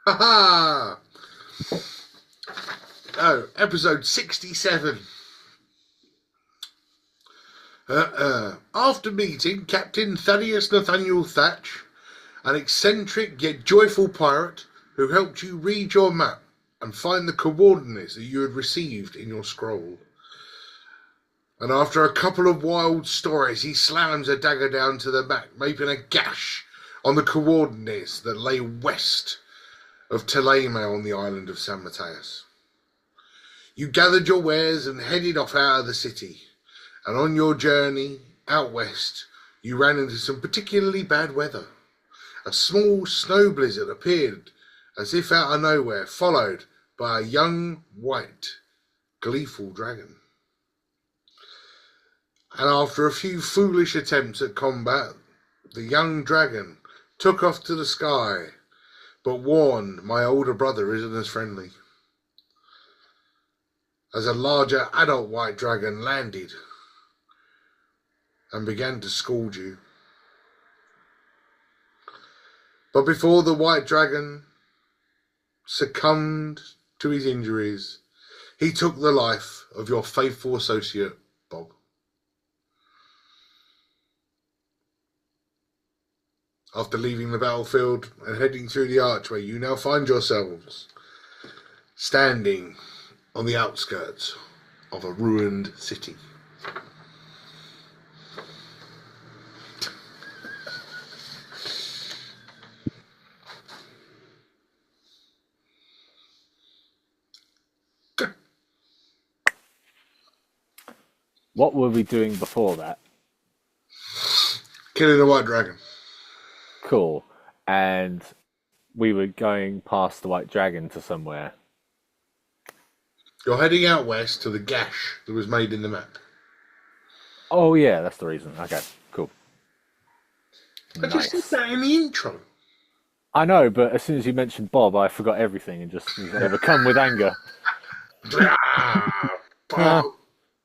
Ha ha! Oh, episode 67. After meeting Captain Thaddeus Nathaniel Thatch, an eccentric yet joyful pirate who helped you read your map and find the coordinates that you had received in your scroll. And after a couple of wild stories, he slams a dagger down to the map, making a gash on the coordinates that lay west of Teleme on the island of San Mateus. You gathered your wares and headed off out of the city, and on your journey out west, you ran into some particularly bad weather. A small snow blizzard appeared as if out of nowhere, followed by a young, white, gleeful dragon. And after a few foolish attempts at combat, the young dragon took off to the sky, but warned my older brother isn't as friendly. As a larger adult white dragon landed and began to scold you. But before the white dragon succumbed to his injuries, he took the life of your faithful associate, Bob. After leaving the battlefield and heading through the archway, you now find yourselves standing on the outskirts of a ruined city. What were we doing before that? Killing the white dragon. Cool. And we were going past the White Dragon to somewhere. You're heading out west to the gash that was made in the map. Oh, yeah, that's the reason. Okay, cool. I just said that in the intro. I know, but as soon as you mentioned Bob, I forgot everything and just was overcome with anger. Bob!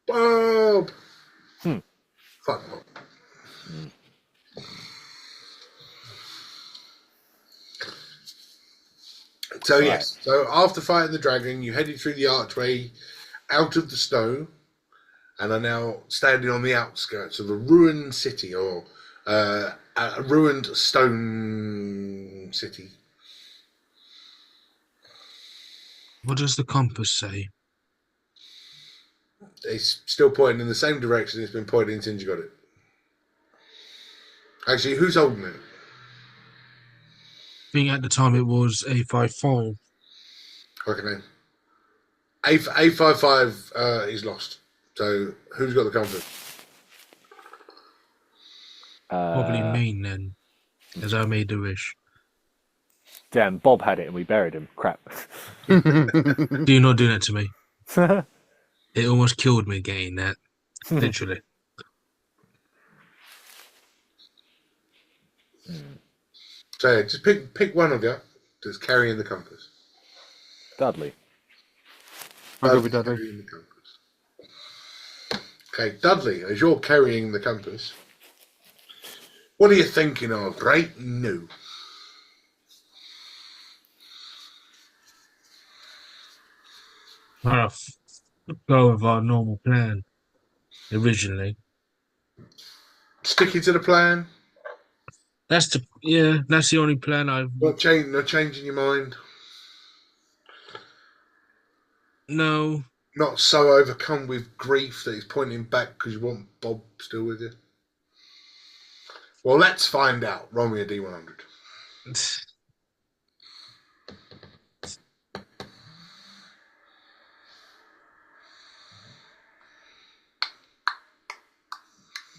Bob! Fuck Bob. So yes, so after fighting the dragon, you headed through the archway out of the snow and are now standing on the outskirts of a ruined city, or a ruined stone city. What does the compass say? It's still pointing in the same direction it's been pointing since you got it. Actually, who's holding it? I think at the time it was A55. Okay. A55 is lost. So who's got the compass? Probably me then, as I made the wish. Damn, Bob had it and we buried him. Crap. Do not do that to me. It almost killed me getting that. Literally. So yeah, just pick one of you that's carrying the compass. Dudley. I'll go with Dudley. Carrying the compass. Okay, Dudley, as you're carrying the compass, what are you thinking of right now? I'll go with our normal plan originally. Sticking to the plan? That's the only plan I've. Not changing your mind? No. Not so overcome with grief that he's pointing back because you want Bob still with you? Well, let's find out. Roll me a D100.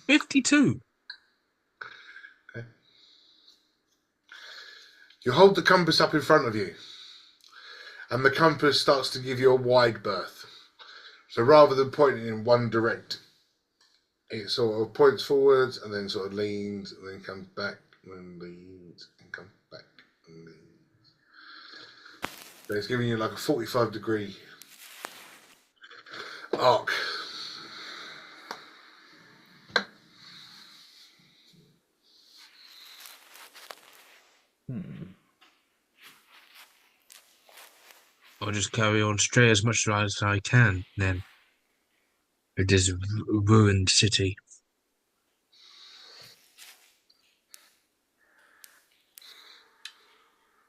$52. Okay. You hold the compass up in front of you, and the compass starts to give you a wide berth. So rather than pointing in one direct, it sort of points forwards and then sort of leans and then comes back and then leans and comes back and leans. So it's giving you like a 45-degree arc. I'll just carry on straight as much as I can then. With this ruined city.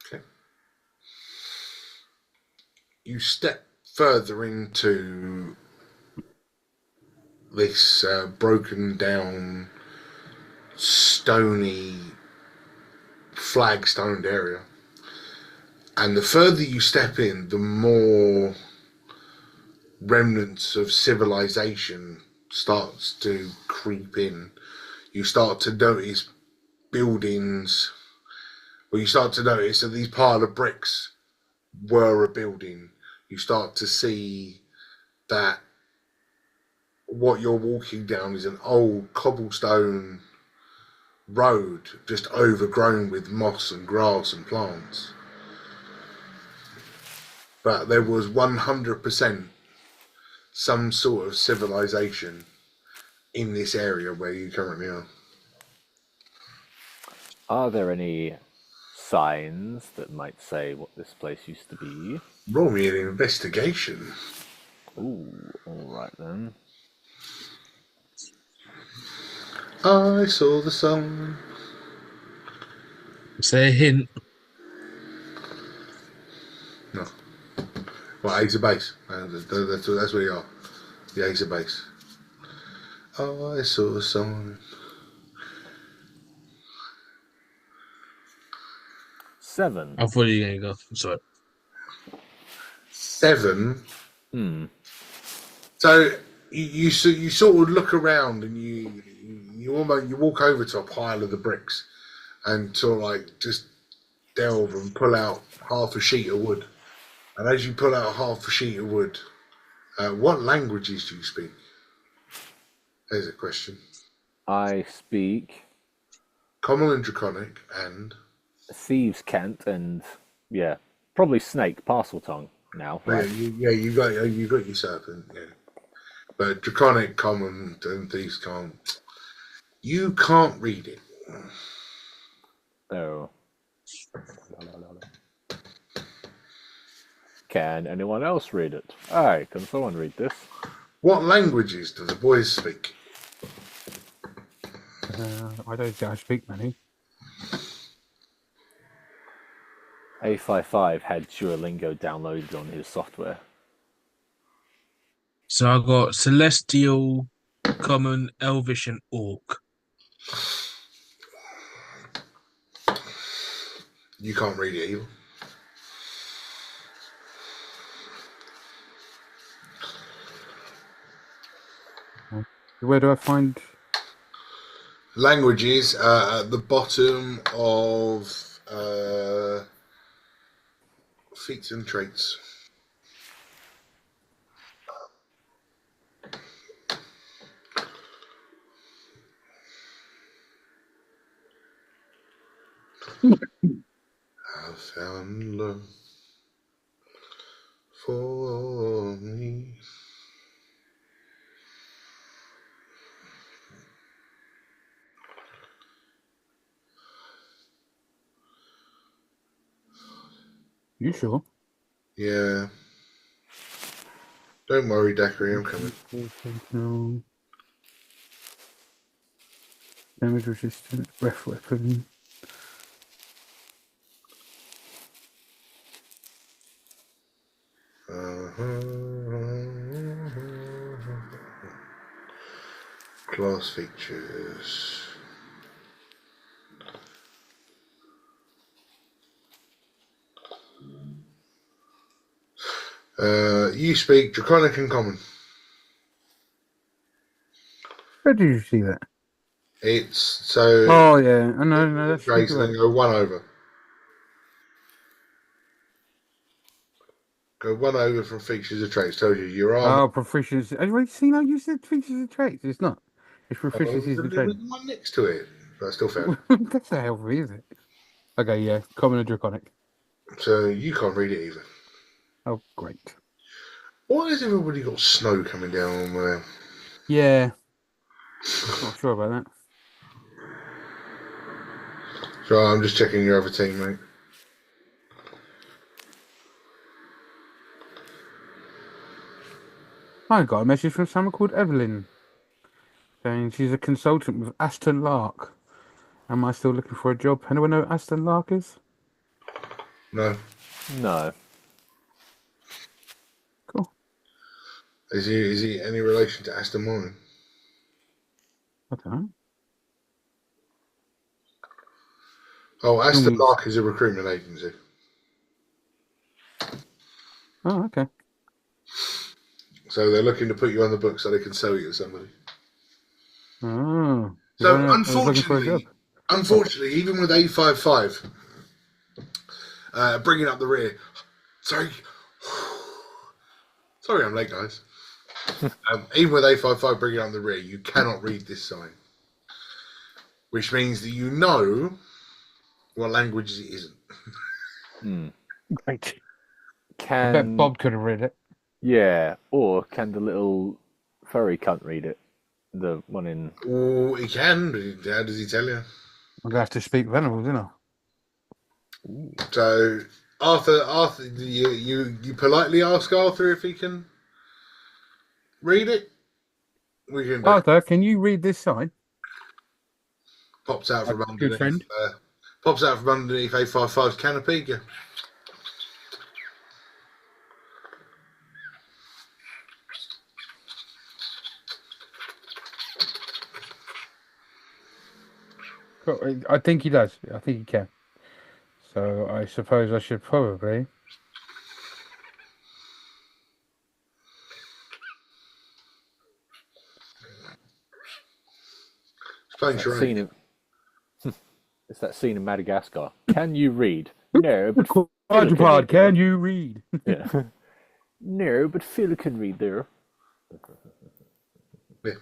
Okay. You step further into this broken down, stony, flagstoned area. And the further you step in, the more remnants of civilization starts to creep in. You start to notice buildings, or you start to notice that these pile of bricks were a building. You start to see that what you're walking down is an old cobblestone road just overgrown with moss and grass and plants. But there was 100% some sort of civilization in this area where you currently are. Are there any signs that might say what this place used to be? Roll me an investigation. Ooh, alright then. I saw the sun. Say a hint. No. Well, ace of base. That's where you are. The ace of base. I saw the sun. 7. I thought you were going to go. I'm sorry. 7. Hmm. So you sort of look around and you walk over to a pile of the bricks and sort of like just delve and pull out half a sheet of wood. And as you pull out half a sheet of wood, what languages do you speak? There's a question. I speak Common and Draconic and... Thieves' Cant and, yeah, probably Snake, Parcel Tongue now. Right? you got your serpent, yeah. But Draconic, Common, and Thieves can't. You can't read it. Oh. Can anyone else read it? Aye, can someone read this? What languages do the boys speak? I don't think I speak many. A55 had Duolingo downloaded on his software. So I got Celestial, Common, Elvish, and Orc. You can't read it either. Where do I find? Languages at the bottom of feats and traits. I found love for me. You sure? Yeah. Don't worry, Daiquiri, I'm coming. No. Damage resistant, breath weapon. Class features. You speak Draconic and Common. Where did you see that? It's so. Oh yeah, I know, no, that's Traits and then go one over. Go one over from features of traits. Tells you your armor. Oh, proficiency. Have you seen how you said features and traits? It's not. It's proficiencies and With traits. the one next to it. But still fair. That's not healthy, is it? Okay, yeah, common and draconic. So you can't read it either. Oh, great. Why has everybody got snow coming down on there? Yeah, not sure about that. So I'm just checking your other team, mate. I got a message from someone called Evelyn saying she's a consultant with Aston Lark. Am I still looking for a job? Anyone know what Aston Lark is? No. No. Cool. Is he any relation to Aston Martin? I don't know. Oh, Aston Martin is a recruitment agency. Oh, okay. So they're looking to put you on the book so they can sell you to somebody. Oh. So I was looking for a job. unfortunately, even with A55, bringing up the rear. Sorry, I'm late, guys. Even with A55 bringing up the rear, you cannot read this sign, which means that you know what language it isn't. Great. I Can bet Bob could have read it. Yeah, or can the little furry cunt read it? The one in. Oh, he can. But how does he tell you? I'm going to have to speak with animals, isn't I? So Arthur, you politely ask Arthur if he can read it. We can. Arthur, can you read this sign? Pops out from Good underneath. friend. Pops out from underneath A55's canopy. Yeah. Cool. I think he does. I think he can. So I suppose I should probably. It's playing That charade. scene in, it's that scene in Madagascar. Can you read? No, but Phil can read Quadrupod, there. can you read? Yeah. No, but Phil can read there. Yeah,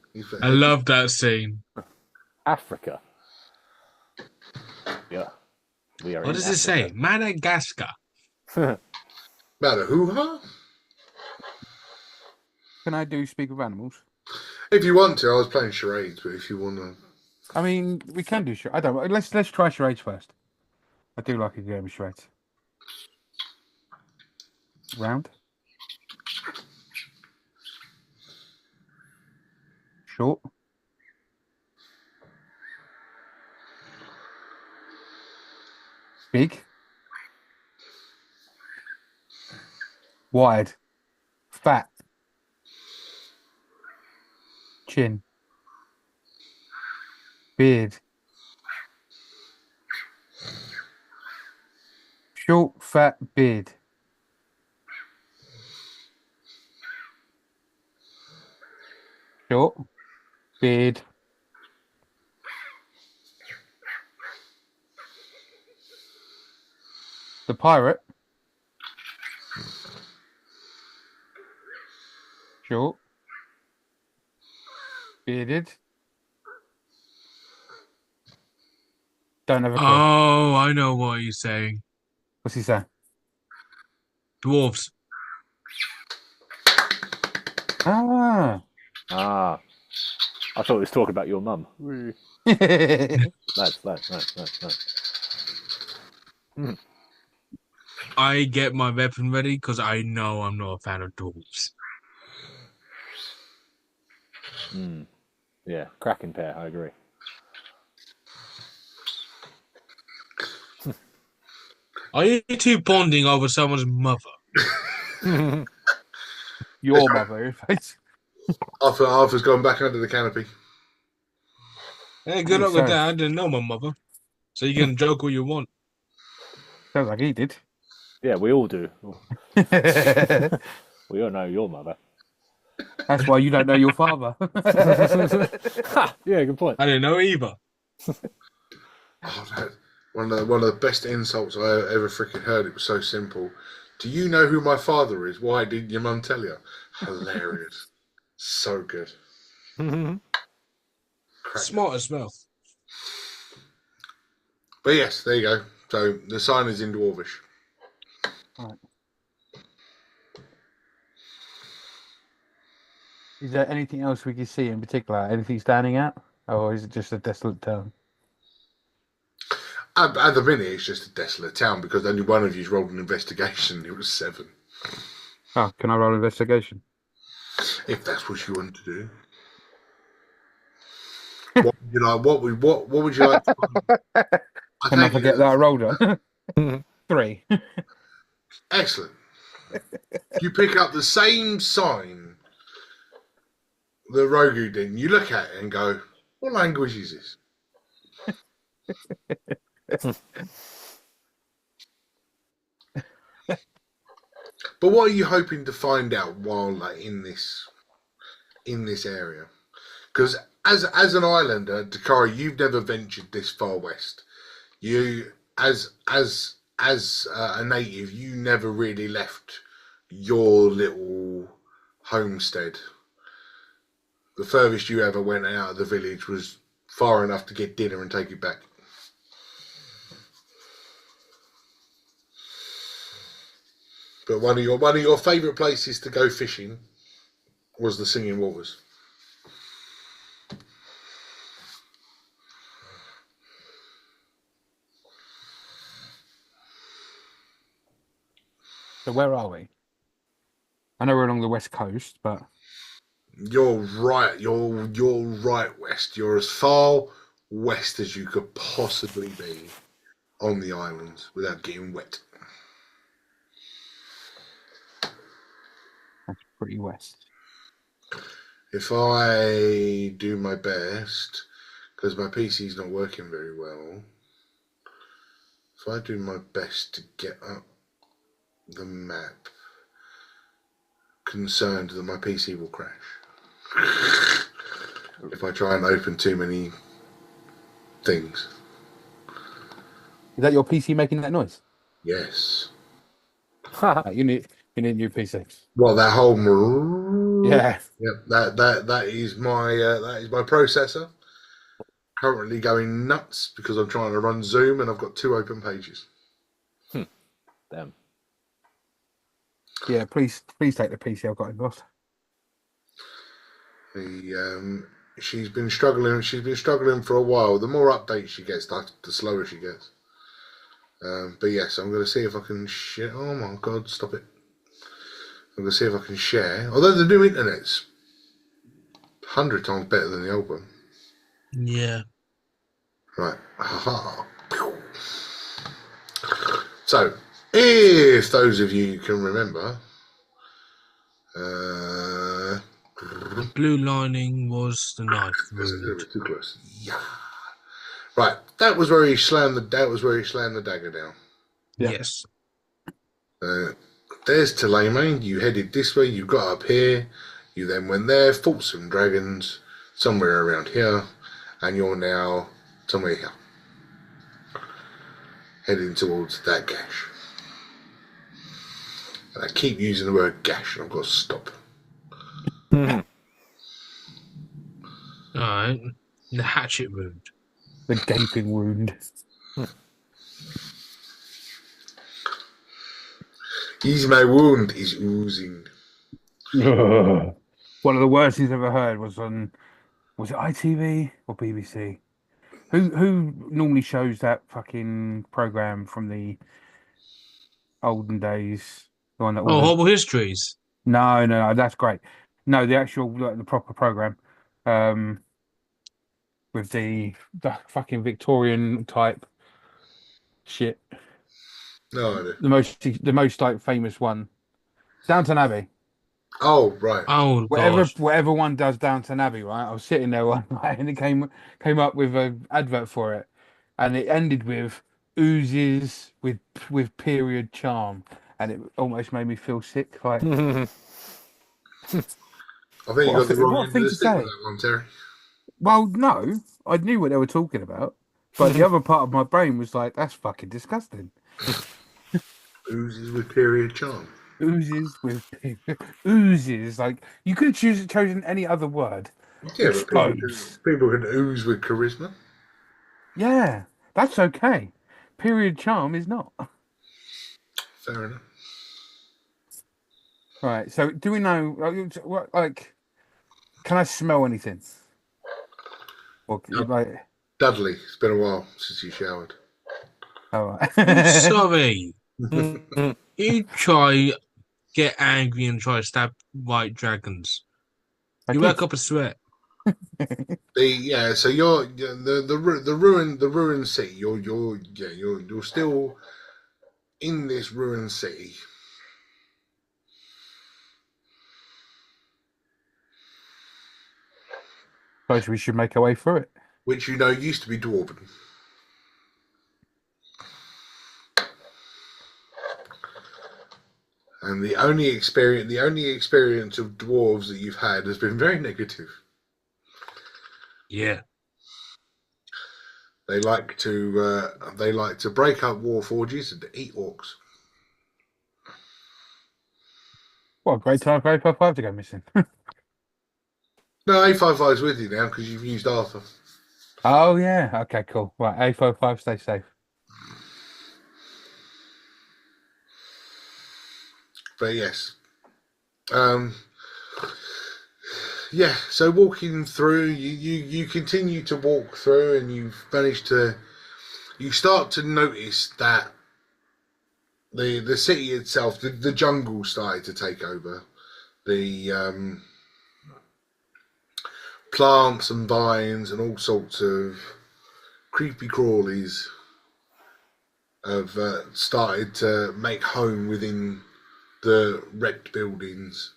I love that scene. Africa. Yeah. We are What in does it say? Africa. Madagascar. About a hoo-ha? Can I do speak with animals? If you want to, I was playing charades, but if you want to, I mean, we can do charades. I don't. Let's try charades first. I do like a game of charades. Round. Short. Big. Wide. Fat. Chin. Beard. Short, fat, beard. Short, beard. The pirate. Short. Bearded. Don't have a clue. Oh, I know what you're saying. What's he saying? Dwarves. Ah. Ah. I thought he was talking about your mum. Nice. I get my weapon ready because I know I'm not a fan of dwarves. Yeah, cracking pair, I agree. Are you two bonding over someone's mother? Your mother, face. Arthur's gone back under the canopy. Hey, good Oh, luck with sorry. that. I didn't know my mother. So you can joke all you want. Sounds like he did. Yeah, we all do. We all know your mother. That's why you don't know your father. Ha! Yeah, good point. I didn't know either. Oh, one of the best insults I ever freaking heard. It was so simple. Do you know who my father is? Why didn't your mum tell you? Hilarious. So good. Crack. Smart as well. But yes, there you go. So the sign is in Dwarvish. Right. Is there anything else we can see in particular? Anything standing out? Or is it just a desolate town? At the minute, it's just a desolate town because only one of you's rolled an investigation. It was 7. Oh, can I roll investigation? if that's what you want to do. What would you like? What would you like? To Can I forget that I rolled on? 3. Excellent. You pick up the same sign the Rogu did. You look at it and go, "What language is this?" But what are you hoping to find out while in this area? Because as an islander, Dakari, you've never ventured this far west. You as a native, you never really left your little homestead. The furthest you ever went out of the village was far enough to get dinner and take it back. But one of your favourite places to go fishing was the Singing Waters. So where are we? I know we're along the west coast, but You're right. You're right west. You're as far west as you could possibly be on the islands without getting wet. that's pretty west. If I do my best, because my PC's not working very well, if I do my best to get up the map, concerned that my PC will crash if I try and open too many things. Is that your PC making that noise? Yes. You need a new PC. Well, that whole Yeah. Yep, that is my processor. Currently going nuts because I'm trying to run Zoom and I've got 2 open pages. Damn. Yeah, please take the PC I've got in, boss. She's been struggling for a while. The more updates she gets, the slower she gets. But yes, I'm going to see if I can share. Oh my god, stop it. I'm going to see if I can share. Although the new internet's 100 times better than the old one. Yeah. Right. So, if those of you can remember, The blue lining was the knife there's a little wound. bit too close. Yeah. Right. That was where he slammed the dagger down. Yeah. Yes. There's Talame. You headed this way. You got up here. You then went there, fought some dragons somewhere around here, and you're now somewhere here, heading towards that gash. And I keep using the word gash, and I've got to stop. Alright. The hatchet wound. The gaping wound. My wound is oozing. One of the worst things I've ever heard was on, was it ITV or BBC? Who normally shows that fucking program from the olden days? The one that Oh, was Horrible Histories. no, that's great. No, the actual the proper program, with the fucking Victorian type shit. No idea. The most like famous one, Downton Abbey. Oh, right. Oh, gosh. Whatever one does Downton Abbey, right? I was sitting there one night and it came up with an advert for it, and it ended with oozes with period charm, and it almost made me feel sick. Like, I think you got the wrong end of the stick with that one, Terry. well, no, I knew what they were talking about, but the other part of my brain was like, that's fucking disgusting. Oozes with period charm. Oozes with oozes. Like, you could have chosen any other word. Yeah, but Explodes. people can ooze with charisma. Yeah, that's okay. Period charm is not. Fair enough. Right. So, do we know? Like, can I smell anything? Or like, Dudley, it's been a while since you showered. all right. Sorry. You try get angry and try to stab white dragons. I You did. work up a sweat. So you're the ruined city. You're still in this ruined city. Suppose we should make our way through it. Which you know used to be dwarven. And the only experience of dwarves that you've had has been very negative. Yeah. They like to break up war forges and eat orcs. What a great time for A55 to go missing. No, A55 is with you now because you've used Arthur. Oh yeah. Okay, cool. Right, A55, stay safe. But yes, um, yeah. So walking through, you continue to walk through, and you start to notice that the city itself, the jungle started to take over. The plants and vines and all sorts of creepy crawlies have started to make home within the wrecked buildings.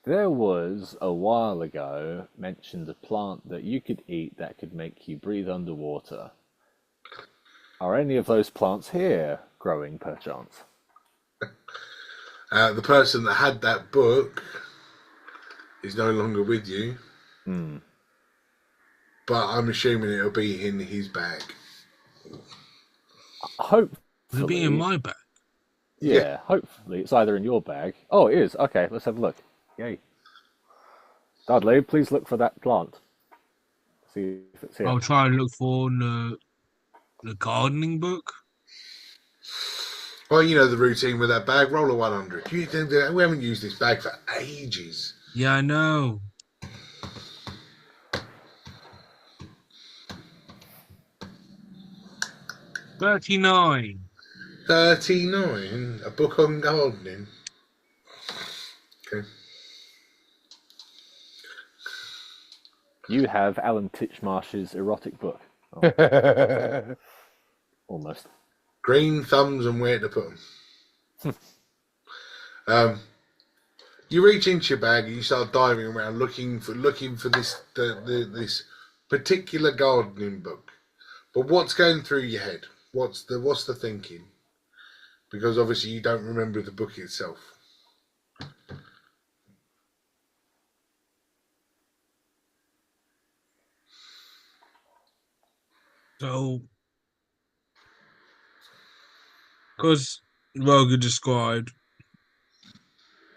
There was a while ago mentioned a plant that you could eat that could make you breathe underwater. Are any of those plants here growing perchance? The person that had that book is no longer with you, but I'm assuming it'll be in his bag. Hopefully. It'll be in my bag. Yeah, hopefully it's either in your bag. Oh, it is. Okay, let's have a look. Yay. Dudley, please look for that plant. See if it's here. I'll try and look for the gardening book. Well, you know the routine with that bag. Roll a 100. We haven't used this bag for ages. Yeah, I know. $39. 39. A book on gardening. Okay. You have Alan Titchmarsh's erotic book. Oh, almost. Green thumbs and where to put them. You reach into your bag and you start diving around looking for this this particular gardening book. But what's going through your head? What's the thinking? Because obviously you don't remember the book itself. So, because Roger described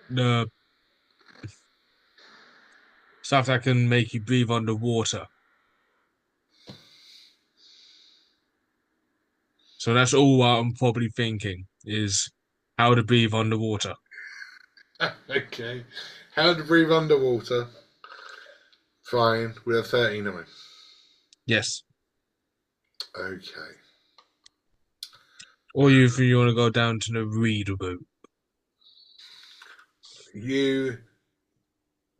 the stuff that can make you breathe underwater. So that's all I'm probably thinking is how to breathe underwater. Okay. How to breathe underwater. Fine. With a 39. Yes. Okay. Or if you want to go down to the read route. You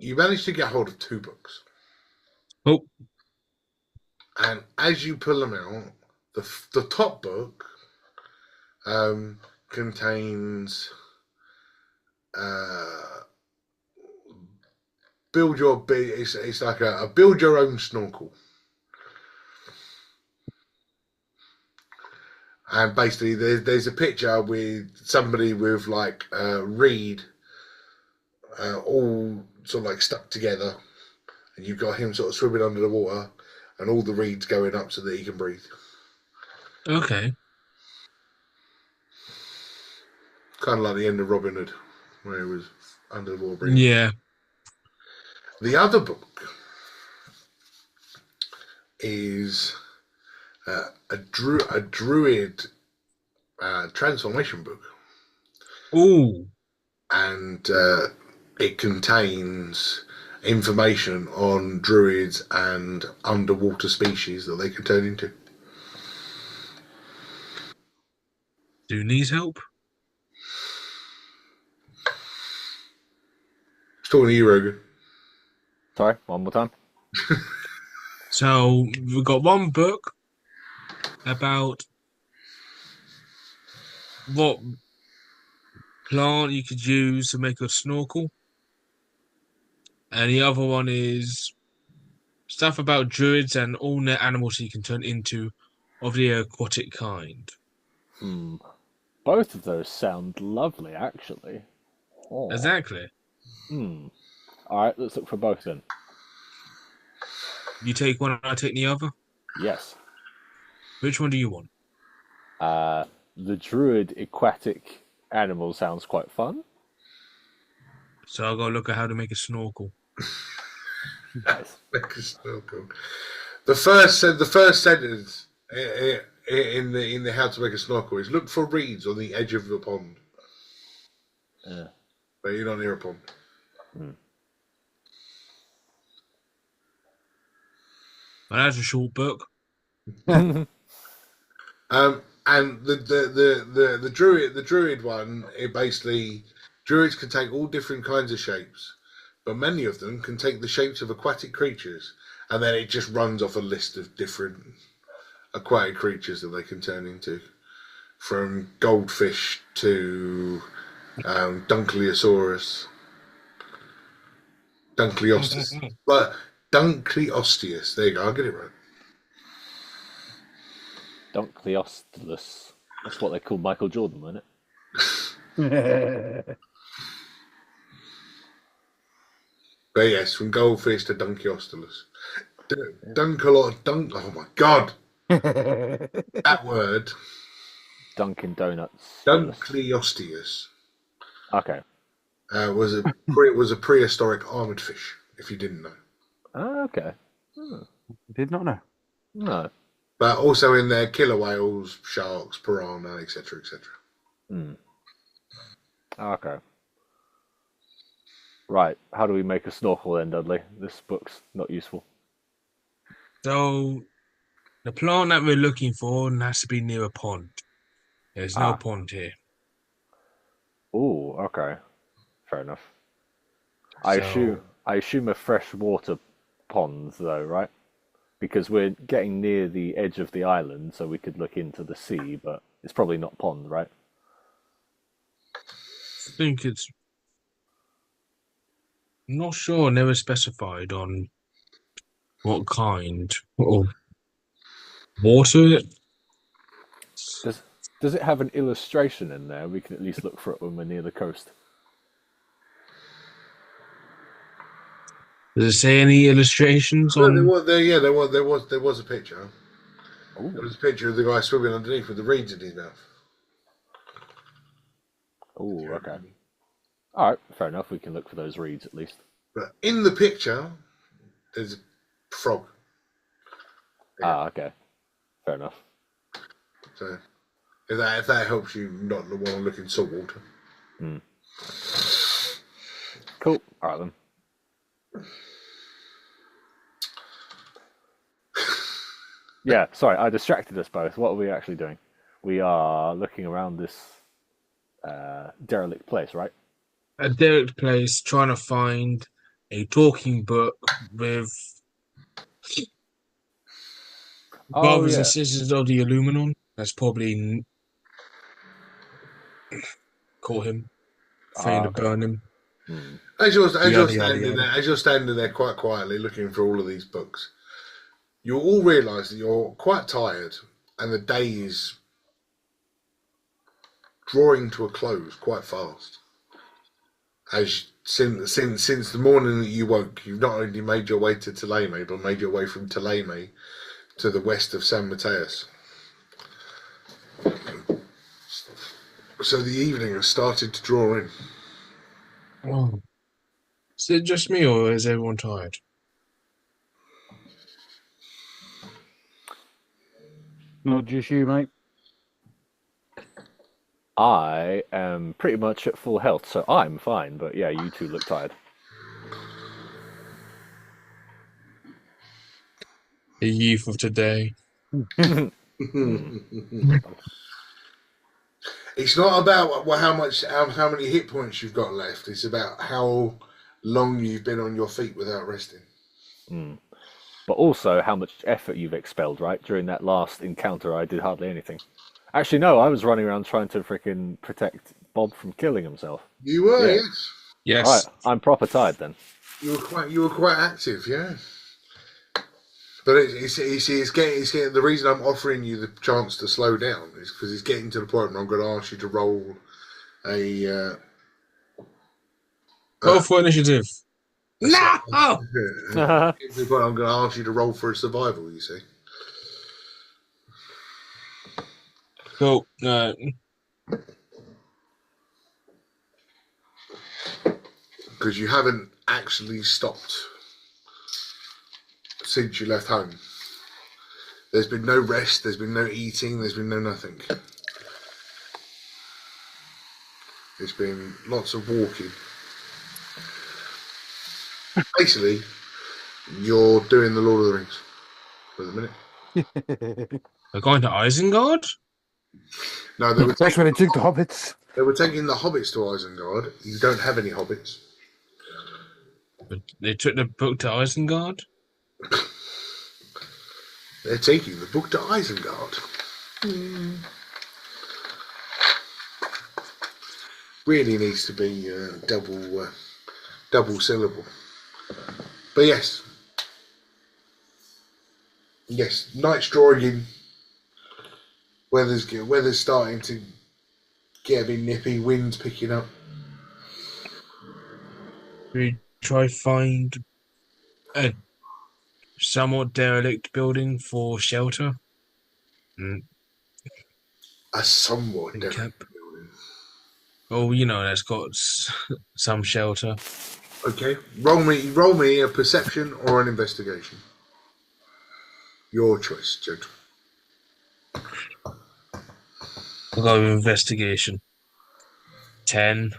managed to get hold of 2 books. Oh, And as you pull them out, the top book contains it's like a build your own snorkel, and basically there's a picture with somebody with like a reed all sort of like stuck together, and you've got him sort of swimming under the water and all the reeds going up so that he can breathe. okay. Kind of like the end of Robin Hood, where he was under the water breathing. Yeah. The other book is a druid transformation book, Ooh. and it contains information on druids and underwater species that they can turn into. Do you need help? Talking to you, Rogan. Sorry, one more time. So we've got one book about what plant you could use to make a snorkel, and the other one is stuff about druids and all the animals you can turn into of the aquatic kind. Both of those sound lovely, actually. Oh. Exactly. All right, let's look for both then. You take one, I take the other. Yes. Which one do you want? The druid aquatic animal sounds quite fun. So I'll go look at how to make a snorkel. Nice. Make a snorkel. The first sentence in the how to make a snorkel is look for reeds on the edge of the pond. Yeah. But you're not near a pond. Well, that's a short book. And the druid one, it basically druids can take all different kinds of shapes, but many of them can take the shapes of aquatic creatures, and then it just runs off a list of different aquatic creatures that they can turn into, from goldfish to Dunkleosaurus, Dunkleosteus, but Dunkleosteus. There you go. I'll get it right. Dunkleosteus. That's what they called Michael Jordan, wasn't it? But yes, from goldfish to Dunkleosteus. Oh my god! That word. Dunkin' Donuts. Dunkleosteus. Okay. Was a prehistoric armored fish, if you didn't know. Oh, okay. Did not know. No. But also in there, killer whales, sharks, piranha, etc., etc. Okay. Right. How do we make a snorkel then, Dudley? This book's not useful. So the plant that we're looking for has to be near a pond. There's no pond here. Oh, okay. Fair enough. I assume a freshwater pond, though, right? Because we're getting near the edge of the island, so we could look into the sea, but it's probably not pond, right? I think it's... I'm not sure, never specified on what kind of water. Does it have an illustration in there? We can at least look for it when we're near the coast. Does it say any illustrations on? There was a picture. Ooh. There was a picture of the guy swimming underneath with the reeds in his mouth. Oh, okay. All right, fair enough. We can look for those reeds at least. But in the picture, there's a frog. Okay. Fair enough. So if that helps you not want to look in salt water. Cool. All right then. Yeah, sorry, I distracted us both. What are we actually doing? We are looking around this derelict place, right? A derelict place, trying to find a talking book with brothers and sisters of the Illuminum. That's probably call him, trying to burn him. As you're standing there quite quietly looking for all of these books, you all realise that you're quite tired and the day is drawing to a close quite fast. As since the morning that you woke, you've not only made your way to Teleme, but made your way from Teleme to the west of San Mateus. So the evening has started to draw in. Oh. Is it just me, or is everyone tired? Not just you, mate. I am pretty much at full health, so I'm fine. But yeah, you two look tired. The youth of today. It's not about how many hit points you've got left. It's about how long you've been on your feet without resting. But also how much effort you've expelled, right? During that last encounter, I did hardly anything. Actually, no, I was running around trying to freaking protect Bob from killing himself. You were, Yeah. yes. Yes. Right, I'm proper tired then. You were quite active, yeah. But it's getting. The reason I'm offering you the chance to slow down is because it's getting to the point where I'm going to ask you to roll a. Go for initiative. No! Getting to the point I'm going to ask you to roll for a survival. You see. Cool. Because you haven't actually stopped since you left home. There's been no rest, there's been no eating, there's been no nothing. It's been lots of walking. Basically, you're doing the Lord of the Rings for the minute. We're going to Isengard? No, they were That's where taking, they took the hobbits. they were taking the hobbits to Isengard. You don't have any hobbits. But they took the book to Isengard? They're taking the book to Isengard. Really needs to be double syllable. But yes. Yes, night's drawing in. Weather's starting to get a bit nippy. Wind's picking up. We try find a somewhat derelict building for shelter. A somewhat In different camp. building. Oh, you know, that's got some shelter. Okay, roll me a perception or an investigation. Your choice, Jude. We'll go with investigation. 10.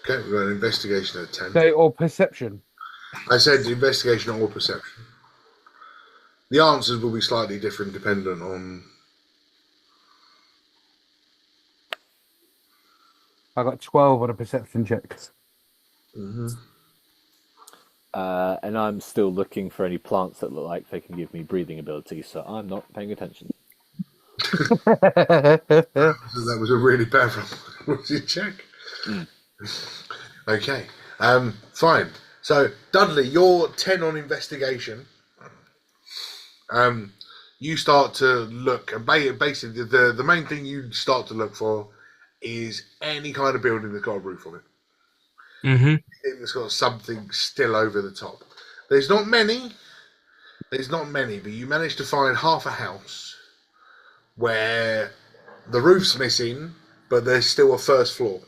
Okay, we've got an investigation at 10. Say, or perception. I said investigation or perception. The answers will be slightly different dependent on... I got 12 on a perception check. And I'm still looking for any plants that look like they can give me breathing ability, so I'm not paying attention. That was a really bad one. Was it check? Okay, fine. So, Dudley, you're 10 on investigation. You start to look, and basically the main thing you start to look for is any kind of building that's got a roof on it. Mm-hmm. It's got something still over the top. There's not many, but you manage to find half a house where the roof's missing, but there's still a first floor.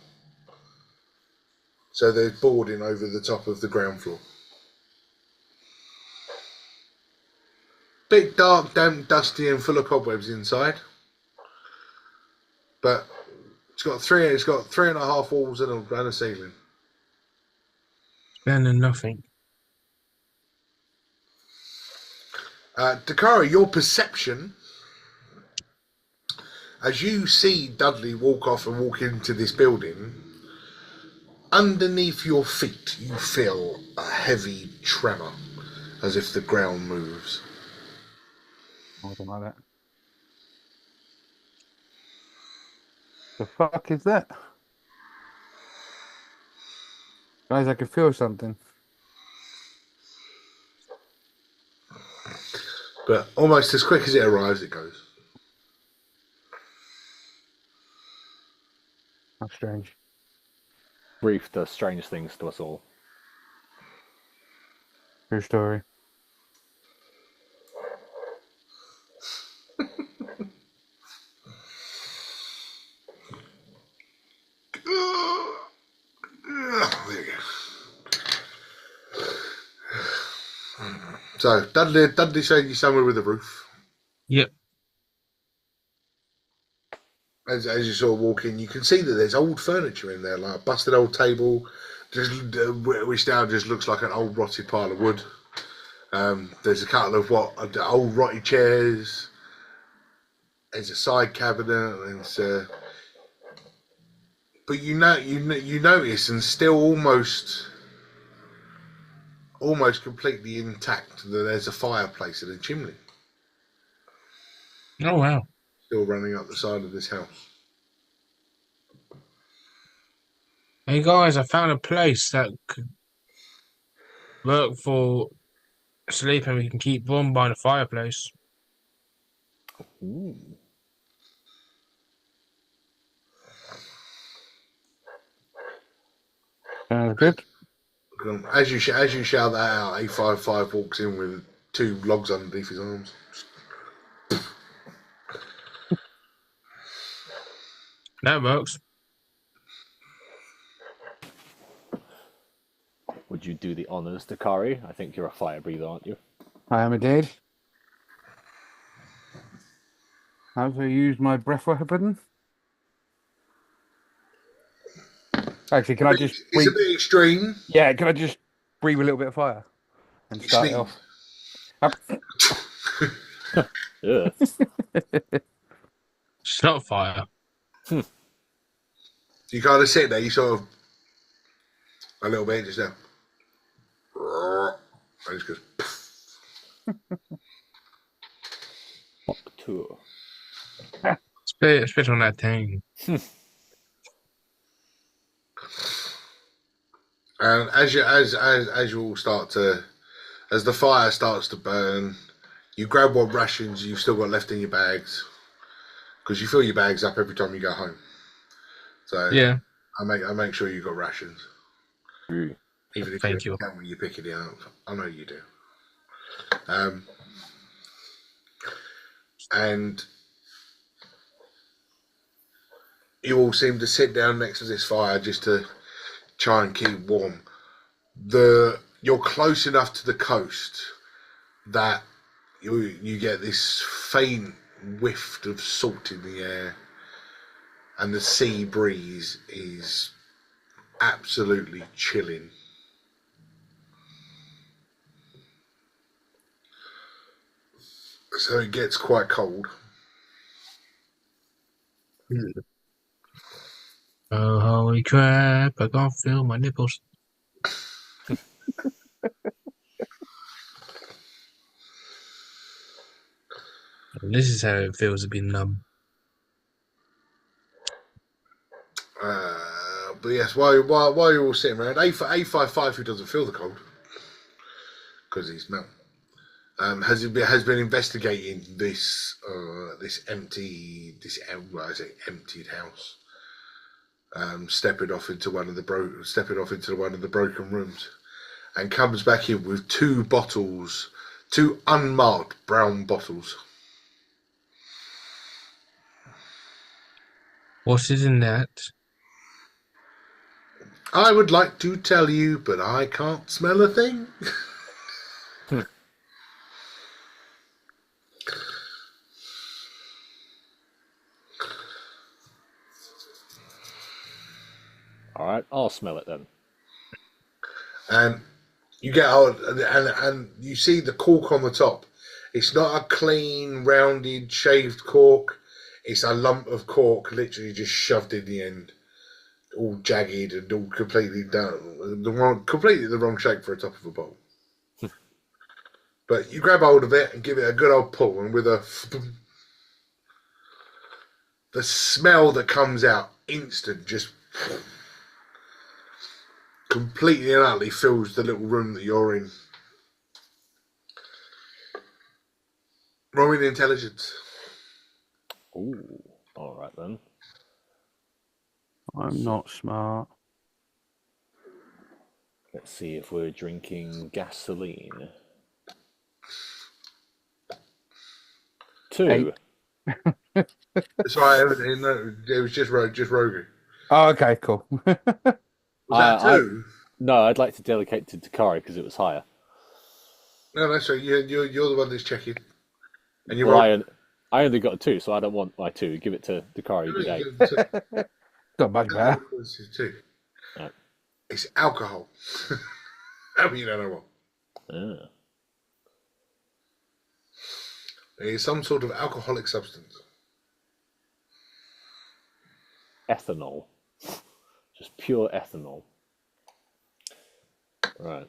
So there's boarding over the top of the ground floor. Bit dark, damp, dusty, and full of cobwebs inside. But it's got three and a half walls and a ceiling. Better than nothing. Dakara, your perception, as you see Dudley walk off and walk into this building, underneath your feet you feel a heavy tremor, as if the ground moves. I don't like that. The fuck is that? Guys, I can feel something. But almost as quick as it arrives, it goes. How strange. Brief does strange things to us all. True story. There you go. So Dudley saying you're somewhere with a roof. Yep. As you sort of walk in, you can see that there's old furniture in there, like a busted old table, which now just looks like an old rotted pile of wood. There's a couple of old rotty chairs. There's a side cabinet, and But you notice, and still almost completely intact, that there's a fireplace in a chimney Oh wow! still running up the side of this house. Hey guys, I found a place that could work for sleep, and we can keep warm by the fireplace. Ooh. Sounds good. As you shout that out, A55 walks in with 2 logs underneath his arms. That works. Would you do the honours, Dakari? I think you're a fire breather, aren't you? I am indeed. Have I used my breath weapon? Actually, can I just It's a breathe? bit extreme. Yeah, can I just breathe a little bit of fire and You start it sneeze. off? Up. Yeah. It's not fire. You kind of sit there, you sort of a little bit just now. And it just goes. Fuck tour. Spit on that thing. And as you all start to, as the fire starts to burn, you grab what rations you've still got left in your bags, because you fill your bags up every time you go home. So Yeah. I make sure you got rations, even if Thank you you. don't tell me you're picking it up. I know you do. And you all seem to sit down next to this fire just to try and keep warm. You're close enough to the coast that you get this faint whiff of salt in the air, and the sea breeze is absolutely chilling. So it gets quite cold. Oh, holy crap, I can't feel my nipples. This is how it feels to be numb. But yes, while you're all sitting around, A55, who doesn't feel the cold because he's not, has been investigating this emptied house. Stepping off into one of the broken rooms, and comes back in with 2 bottles, 2 unmarked brown bottles. What is in that? I would like to tell you, but I can't smell a thing. All right, I'll smell it then. And you get out, and you see the cork on the top. It's not a clean, rounded, shaved cork. It's a lump of cork, literally just shoved in the end, all jagged and all completely completely the wrong shape for a top of a bottle. But you grab hold of it and give it a good old pull, and with the smell that comes out instant, just completely and utterly fills the little room that you're in. Roll me the intelligence. Ooh, all right then. I'm not smart. Let's see if we're drinking gasoline. 2. That's right. It was just Rogu. Oh, okay, cool. Was that 2? No, I'd like to delegate to Dakari because it was higher. No, that's right. You're the one that's checking. And you Well, roll. I only got a 2, so I don't want my 2. Give it to Dakari. You did 8. Not much better. Two. Right. It's alcohol. I mean, you don't know what. Ah. It's some sort of alcoholic substance. Ethanol. pure ethanol. Right.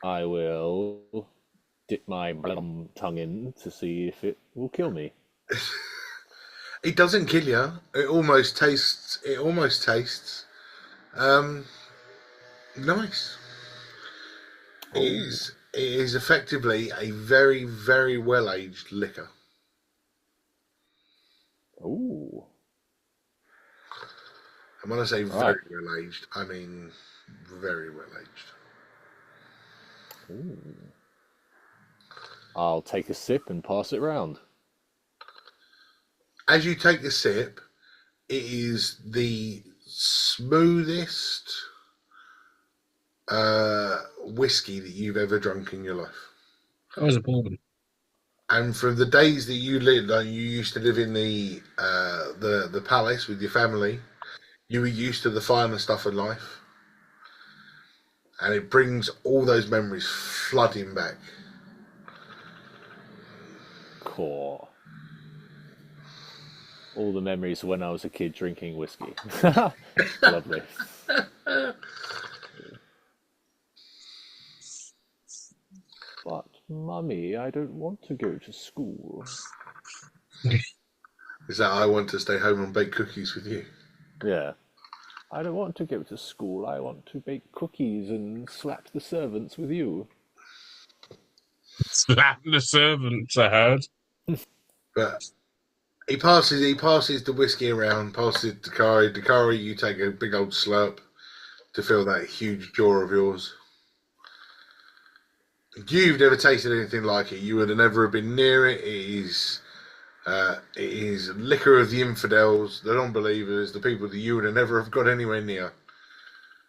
I will dip my tongue in to see if it will kill me. It doesn't kill you. It almost tastes. Nice. It is effectively a very, very well aged liquor. Ooh. And when I say very Right. well aged, I mean very well aged. Ooh. I'll take a sip and pass it round. As you take a sip, it is the smoothest whiskey that you've ever drunk in your life. That was a bourbon. And from the days that you lived, like you used to live in the palace with your family, you were used to the finer stuff of life, and it brings all those memories flooding back. Cool. All the memories when I was a kid drinking whiskey. Lovely. But, Mummy, I don't want to go to school. Is that I want to stay home and bake cookies with you? Yeah. I don't want to go to school. I want to bake cookies and slap the servants with you. Slap the servants, I heard. But he passes the whiskey around, passes it to Dakari. Dakari, you take a big old slurp to fill that huge jaw of yours. You've never tasted anything like it. You would have never have been near it. It is liquor of the infidels, the non-believers, the people that you would have never have got anywhere near.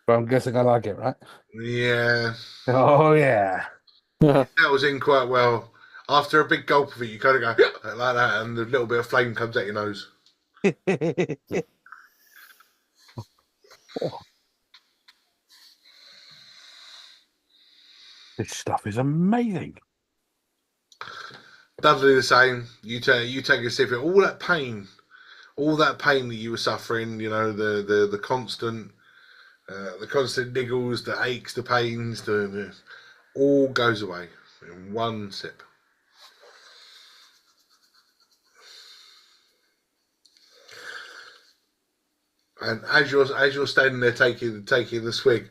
But I'm guessing I like it, right? Yeah. Oh, yeah. That was in quite well. After a big gulp of it, you kind of go like that, and a little bit of flame comes out your nose. This stuff is amazing. Dudley the same. You take a sip of all that pain that you were suffering. You know the constant niggles, the aches, the pains, the all goes away in one sip. And as you're standing there taking the swig,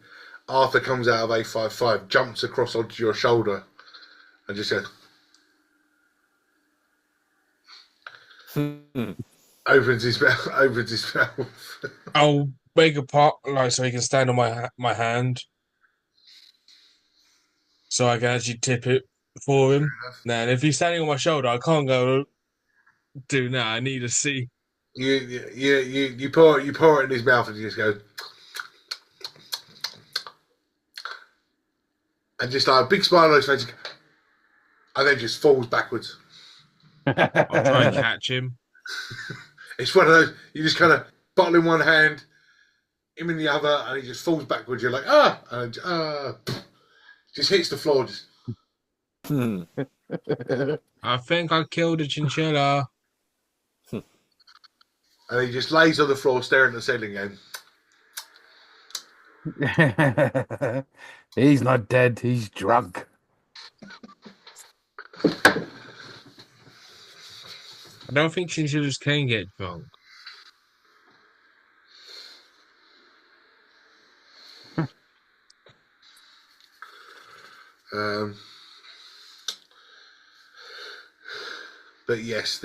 Arthur comes out of A55, jumps across onto your shoulder, and just goes, opens his mouth. I'll make a pot like so he can stand on my hand, so I can actually tip it for him. Now, if he's standing on my shoulder, I can't go do that. I need to see. You pour it in his mouth, and he just goes, and just like a big smile on his face, and then just falls backwards. I'll try and catch him. It's one of those, you just kind of bottle in one hand, him in the other, and he just falls backwards. You're like, and just hits the floor. Just. I think I killed a chinchilla. And he just lays on the floor staring at the ceiling again. He's not dead, he's drunk. I don't think chinchillas can get drunk. But yes,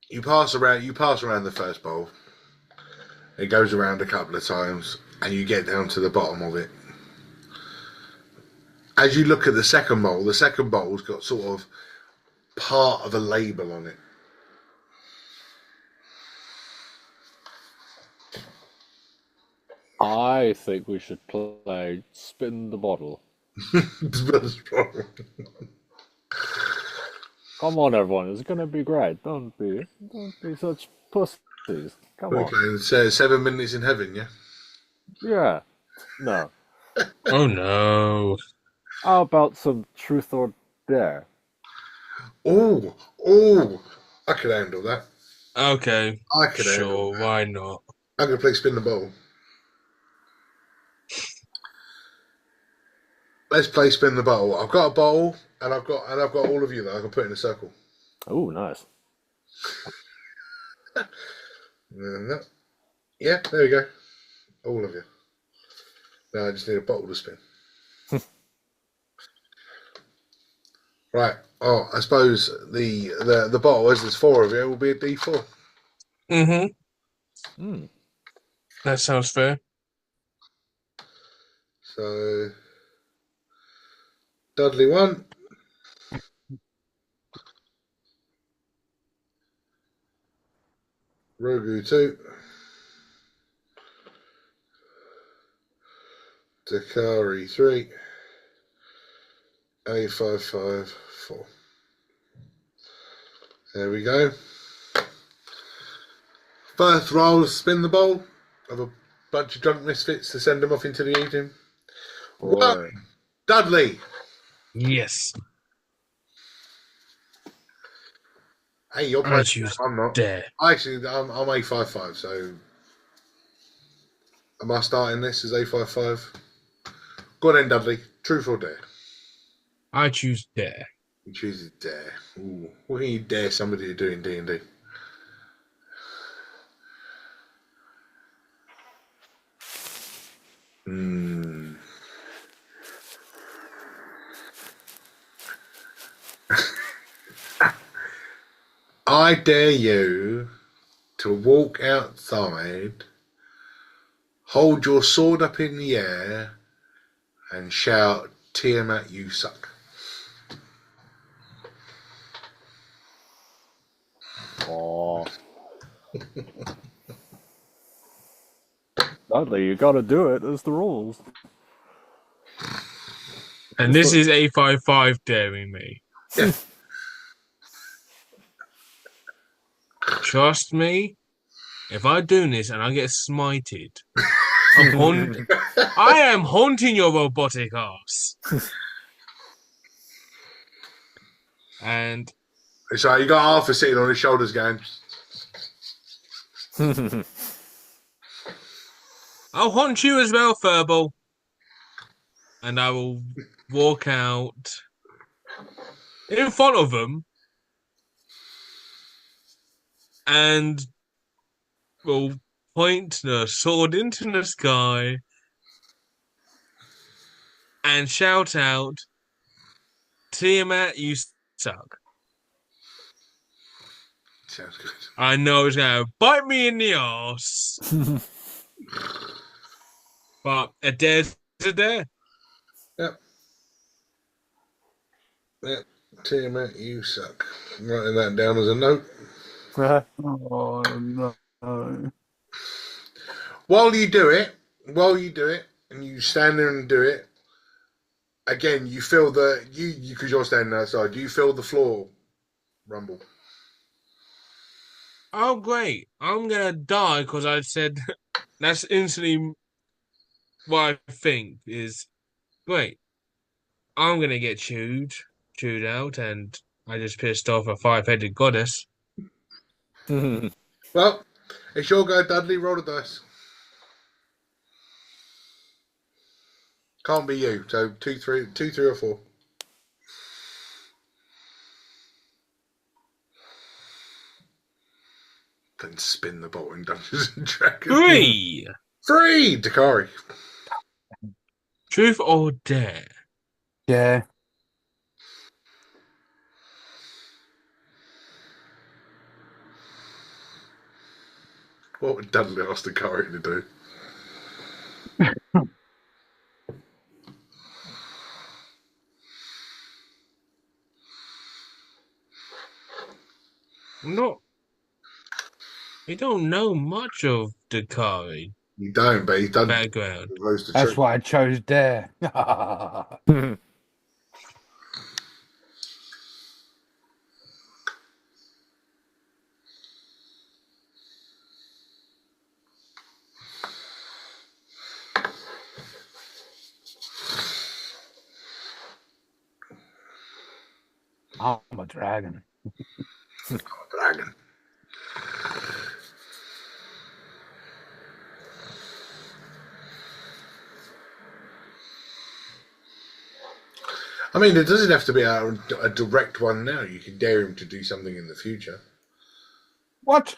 you pass around the first bowl. It goes around a couple of times, and you get down to the bottom of it. As you look at the second bowl's got sort of part of a label on it. I think we should play Spin the Bottle. Come on, everyone! It's gonna be great. Don't be such pussies. Come on. Okay, 7 minutes in heaven, yeah. Yeah. No. Oh no! How about some truth or dare? Oh, I could handle that. Okay, I could handle sure, that. why not? I'm gonna play spin the bottle. Let's play spin the bottle. I've got a bottle, and I've got all of you that I can put in a circle. Oh, nice. Yeah, there we go. All of you. Now I just need a bottle to spin. Right. Oh, I suppose the bottle, as there's four of you, will be a D4. Mm-hmm. Hmm. That sounds fair. So Dudley 1. Rogu 2. Dakari 3. A554. There we go. First roll, spin the bowl of a bunch of drunk misfits to send them off into the evening. Boy. 1. Dudley. Yes. Hey, you're I playing. choose I'm not. dare. Actually, I'm A55, so am I starting this as A55? Go on then, Dudley. Truth or dare? I choose dare. You choose dare. Ooh. What can you dare somebody to do in D&D? Hmm. I dare you to walk outside, hold your sword up in the air, and shout, Tiamat, you suck. Oh. Dudley, you gotta do it. There's the rules. And this is A55 daring me. Yeah. Trust me, if I do this and I get smited, I am haunting your robotic ass. And So you got Arthur sitting on his shoulders going, I'll haunt you as well, Furball. And I will walk out in front of them and will point the sword into the sky and shout out, Tiamat, you suck. sounds good. I know it's going to bite me in the ass. But a dare's a dare. Yep. Yep. Tiamat, you suck. I'm writing that down as a note. Oh no. While you do it, and you stand there and do it, again, you feel because you're standing outside, you feel the floor rumble. Oh, great. I'm going to die because I said that's instantly what I think is great. I'm going to get chewed out, and I just pissed off a five-headed goddess. Well, it's your go, Dudley. Roll the dice. Can't be you. So 2, 3, 2, 3, or 4. Then spin the bottle in Dungeons and Dragons. 3. 3, Dakari. Truth or dare? Yeah. What would Dudley ask Dakari to do? I'm not. I don't know much of Dakari You don't, but he's done background. most of the That's truth. why I chose dare. I'm a dragon. Dragon. I mean, it doesn't have to be a direct one now. You can dare him to do something in the future. What?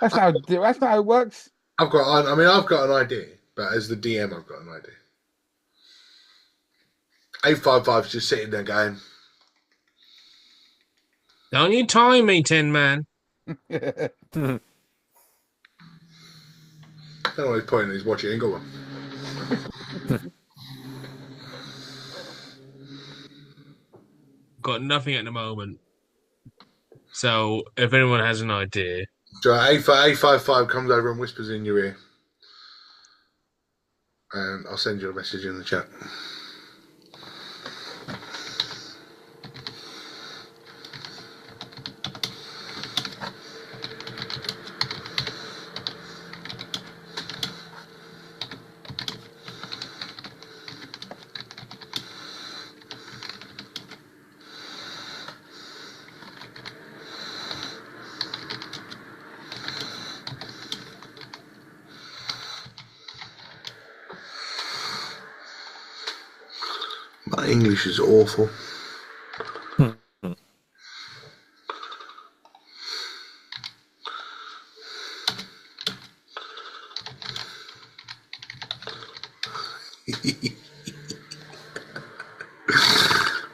That's not how it works. I've got an idea, but as the DM, I've got an idea. 855's just sitting there going, Don't you time me, Tin Man. I don't know what his point is, watching it. Go on. Got nothing at the moment. So if anyone has an idea, So 855 comes over and whispers in your ear. And I'll send you a message in the chat. My English is awful.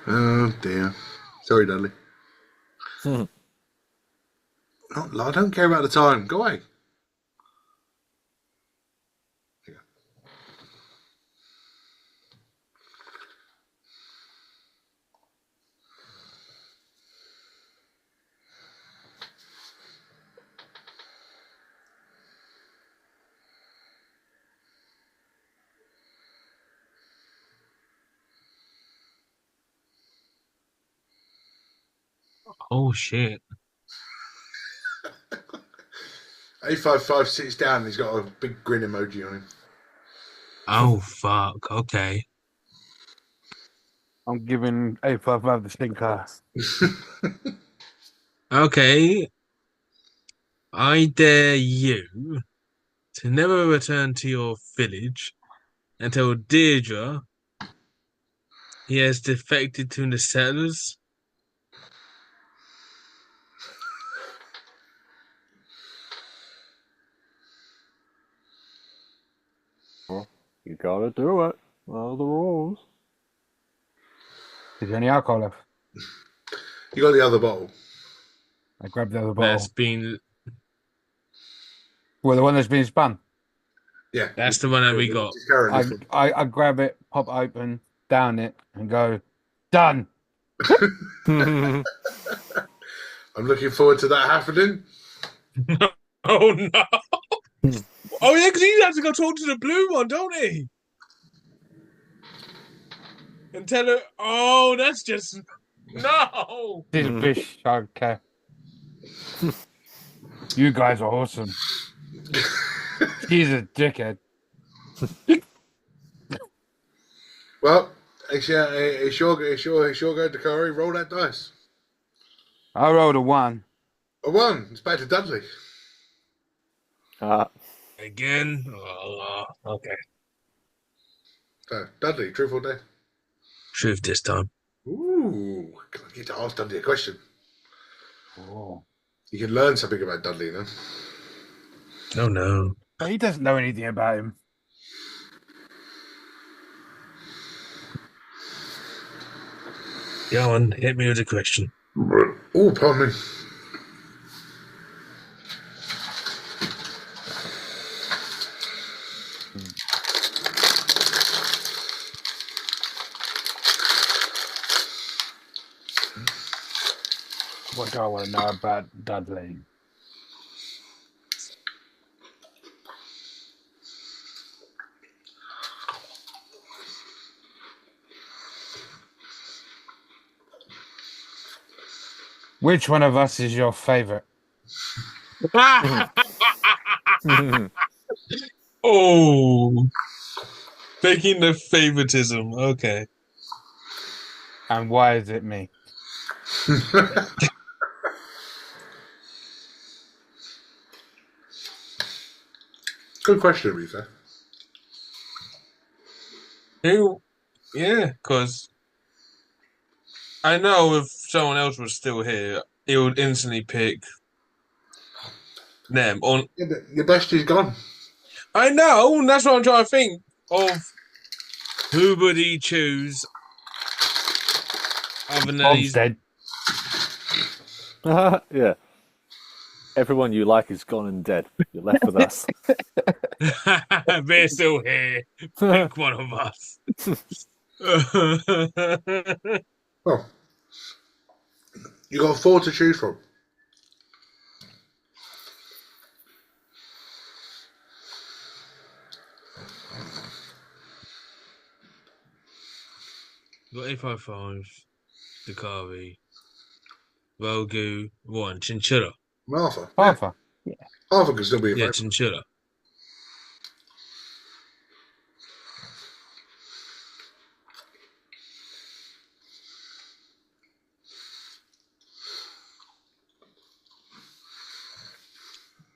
Oh dear. Sorry, Dudley. No, I don't care about the time. Go away. Yeah. oh shit. 855 sits down and he's got a big grin emoji on him. Oh fuck. Okay. I'm giving 855 the stinker. Okay. I dare you to never return to your village until Deirdre he has defected to the settlers. Well, you gotta do it. Well, the rules. Is there any alcohol left? You got the other bottle. I grabbed the other bottle. That's been Well, the one that's been spun. Yeah. that's the one that we got. It's currently full. I grab it, pop it open, down it, and go, done. I'm looking forward to that happening. Oh no. Oh yeah, because he has to go talk to the blue one, don't he? And tell her, oh, that's just no. This fish, okay. You guys are awesome. He's a dickhead. Well, it's your go, Dakari. Roll that dice. I rolled a 1. A 1. It's back to Dudley. Again? Oh, okay. So, Dudley, truth or dare? Truth this time. Ooh, I get to ask Dudley a question. Oh. You can learn something about Dudley then. Oh no. But he doesn't know anything about him. Go on, hit me with a question. Oh, pardon me. What do I want to know about Dudley? Which one of us is your favorite? Oh, taking the favoritism. Okay. And why is it me? Good question, to be fair. Yeah, because I know if someone else was still here, he would instantly pick them. On Yeah, but your bestie's gone. I know, and that's what I'm trying to think of. Who would he choose? Other than Bob's he's dead. Yeah. Everyone you like is gone and dead. You're left with us. they're still here. Pick one of us. Well, you got 4 to choose from. Got 855, Dakari, Rogu, one, Chinchilla. Arthur. Arthur. Yeah. Arthur can still be a Yeah, favourite. Chinchilla.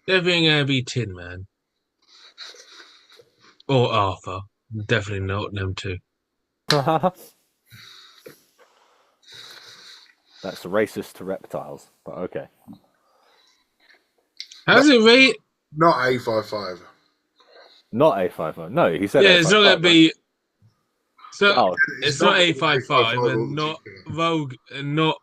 Definitely gonna be Tin Man. Or Arthur. Definitely not them two. That's racist to reptiles, but okay. How's it rate? Not A55. Not A55. No, he said Yeah, A55. it's not gonna be. So Oh, it's not gonna be A55 all and the not time. Rogue and not.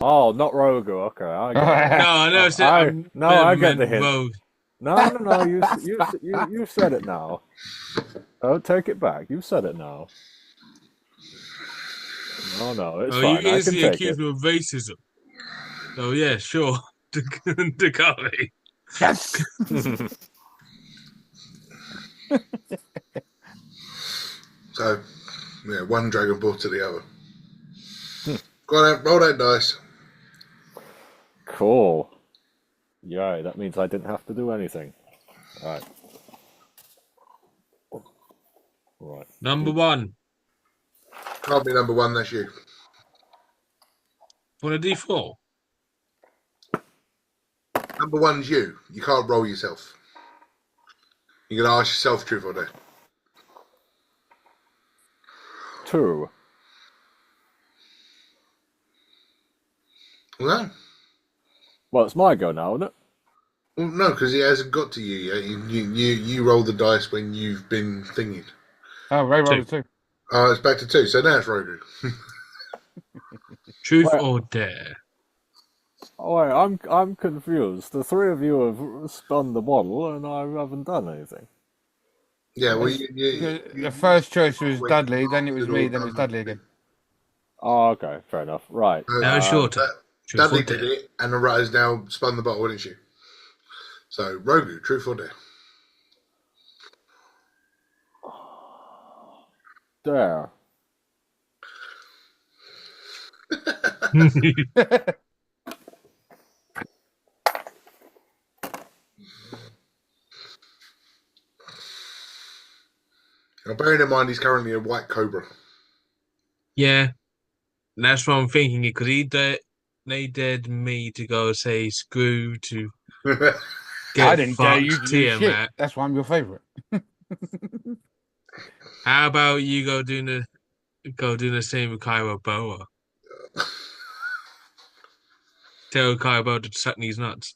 oh, not Rogu. Okay, I get it. No, I know. So I get the hint. Rogue. No. You said it now. Don't take it back. You said it now. No, it's Oh, fine. you I can instantly take accused it. me of racism. Oh yeah, sure. Dakari. Yes. So, yeah, one Dragon Ball to the other. Go on, roll that dice. Cool. Yay, that means I didn't have to do anything. Alright. Right. Number one. Can't be number 1, that's you. For a D4. Number 1's you. You can't roll yourself. You're going to ask yourself truth or dare. 2. No. Well, it's my go now, isn't it? Well, no, because he hasn't got to you yet. You roll the dice when you've been thinking. Oh, Ray rolled too. Oh, it's back to 2, so now it's Rogu. Truth Well- or dare? Oh, wait, I'm confused. The 3 of you have spun the bottle, and I haven't done anything. Yeah, well, The first choice was Dudley, then it was me, then it was Dudley again. Oh, okay, fair enough. Right. Now it's your turn. Truth Dudley or did dare? it, and the rat has now spun the bottle, didn't you? So, Rogu, truth or dare? There. Now, bearing in mind he's currently a white cobra. Yeah, that's what I'm thinking. Because they dared me to go say screw to get I didn't dare fucked you to do shit. Tiamat. That's why I'm your favourite. How about you go doing the same with Cairo Boa? Tell Cairo to suck these nuts.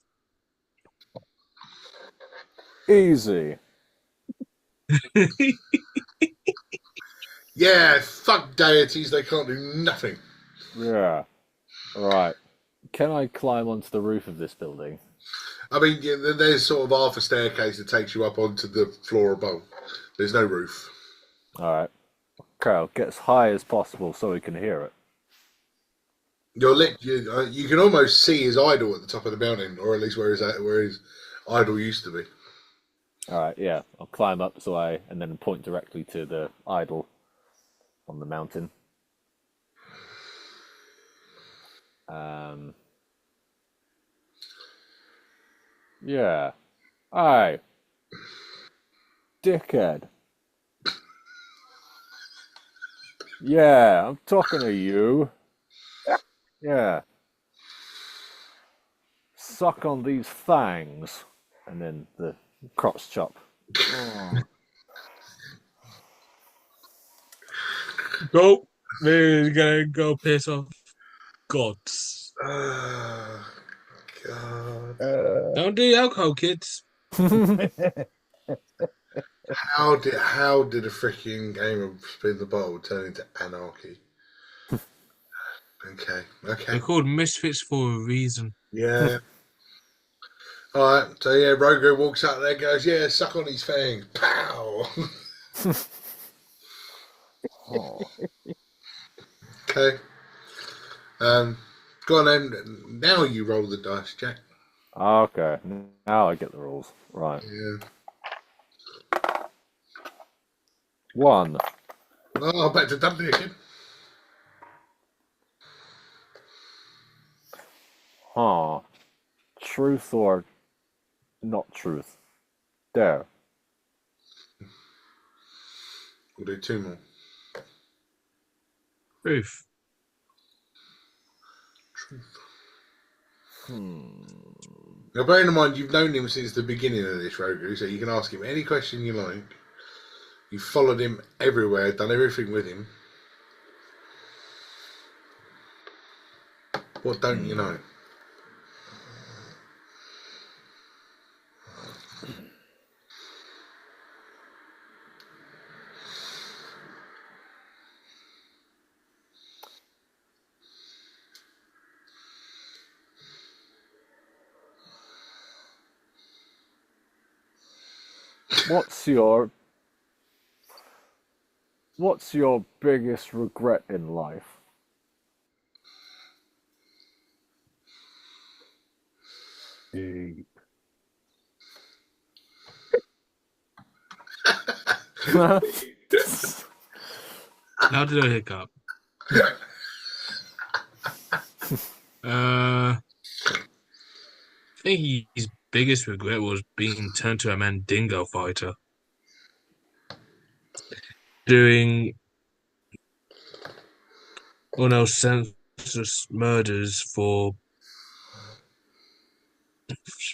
Easy. Yeah, fuck deities, they can't do nothing. Yeah. Right. Can I climb onto the roof of this building? I mean, yeah, there's sort of half a staircase that takes you up onto the floor above. There's no roof. Alright. Okay, I'll get as high as possible so we can hear it. You can almost see his idol at the top of the mountain, or at least where his idol used to be. Alright, yeah. I'll climb up so and then point directly to the idol on the mountain. Yeah. Aye. Dickhead. Yeah, I'm talking to you. Yeah. Suck on these fangs. And then the crotch chop. Oh. Go. We're gonna go piss off gods. Oh, God. Don't do alcohol, kids. How did a freaking game of spin the bottle turn into anarchy? Okay. They're called misfits for a reason. Yeah. All right. So yeah, Rogo walks out there, goes, "Yeah, suck on his fangs." Pow. Oh. Okay. Go on then. Now you roll the dice, Jack. Okay, now I get the rules. Right. Yeah. 1. Oh, back to Dudley again. Huh. Truth or not truth? There. We'll do 2 more. Proof. Now, bearing in mind, you've known him since the beginning of this, Rogu, so you can ask him any question you like. You've followed him everywhere, done everything with him. What don't you know? What's your biggest regret in life? Deep. How did I hiccup? I think his biggest regret was being turned to a Mandingo fighter. Doing senseless murders for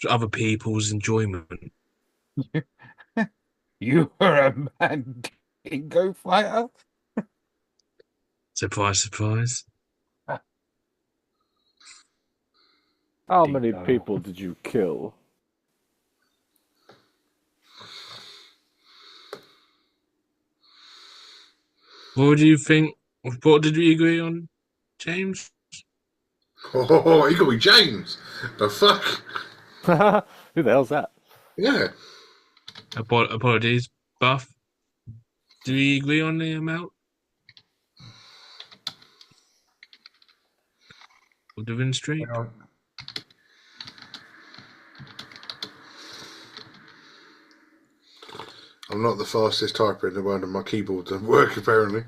other people's enjoyment. You are a Mandingo fighter? Surprise, surprise. How many Dingo. people did you kill? What do you think? What did we agree on, James? Oh, he could be James. The fuck? Who the hell's that? Yeah. Apologies, Buff. Do we agree on the amount? Of the win streak? Hang on. I'm not the fastest typer in the world, and my keyboard doesn't work apparently.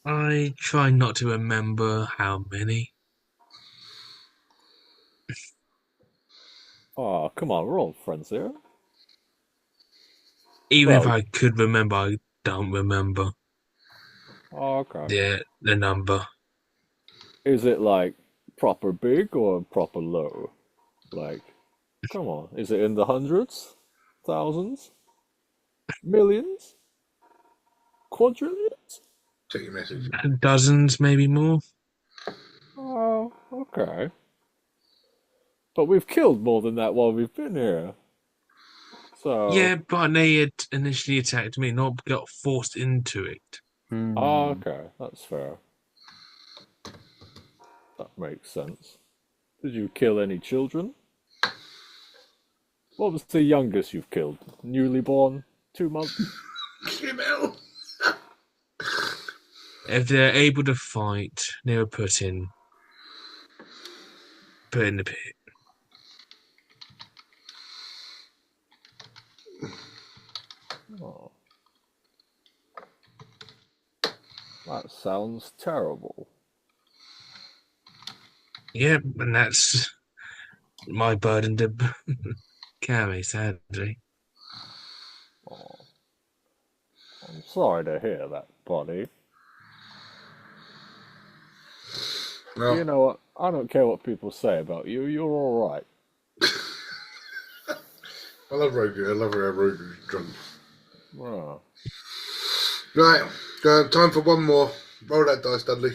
I try not to remember how many. Oh, come on, we're all friends here. Even if Well- I could remember, I don't remember Oh, okay. the number. Is it like proper big or proper low? Like, come on, is it in the hundreds? Thousands? Millions? Quadrillions? Check your message. Dozens, maybe more. Oh, okay. But we've killed more than that while we've been here. So, Yeah, but they had initially attacked me, not got forced into it. oh, okay, that's fair. That makes sense. Did you kill any children? What was the youngest you've killed? Newly born? 2 months? Kim L. If they're able to fight, they were put in the pit. Oh. That sounds terrible. Yep, and that's my burden to carry, sadly. Oh, I'm sorry to hear that, buddy. Well, You know what? I don't care what people say about you. You're all right. I love Rogu. I love how Rogu's drunk. Oh. Right, time for one more. Roll that dice, Dudley.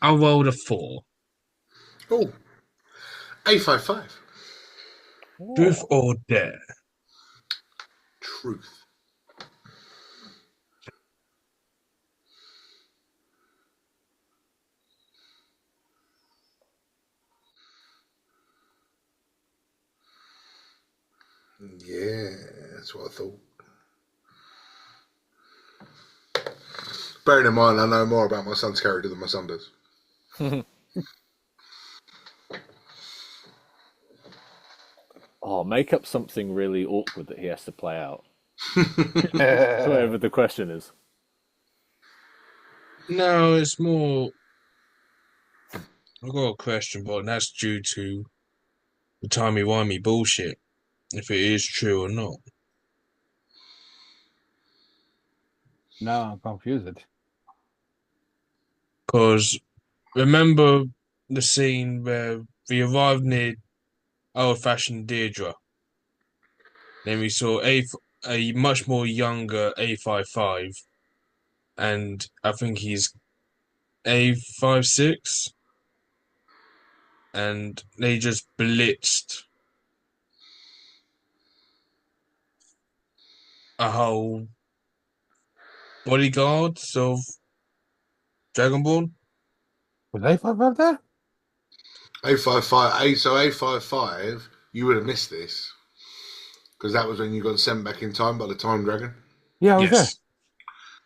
I rolled a 4. Oh, A55. Truth Oh. or dare? Truth. Yeah, that's what I thought. Bearing in mind, I know more about my son's character than my son does. Oh, make up something really awkward that he has to play out. Yeah. Whatever the question is. No, it's more. I've got a question, but that's due to the timey-wimey bullshit, if it is true or not. No, I'm confused. Because remember the scene where we arrived near old-fashioned Deirdre, then we saw a much more younger A55, and I think he's A56, and they just blitzed a whole bodyguards of Dragonborn. Was A55 there? A55. So A55, you would have missed this because that was when you got sent back in time by the Time Dragon. Yeah, I was there. Yes.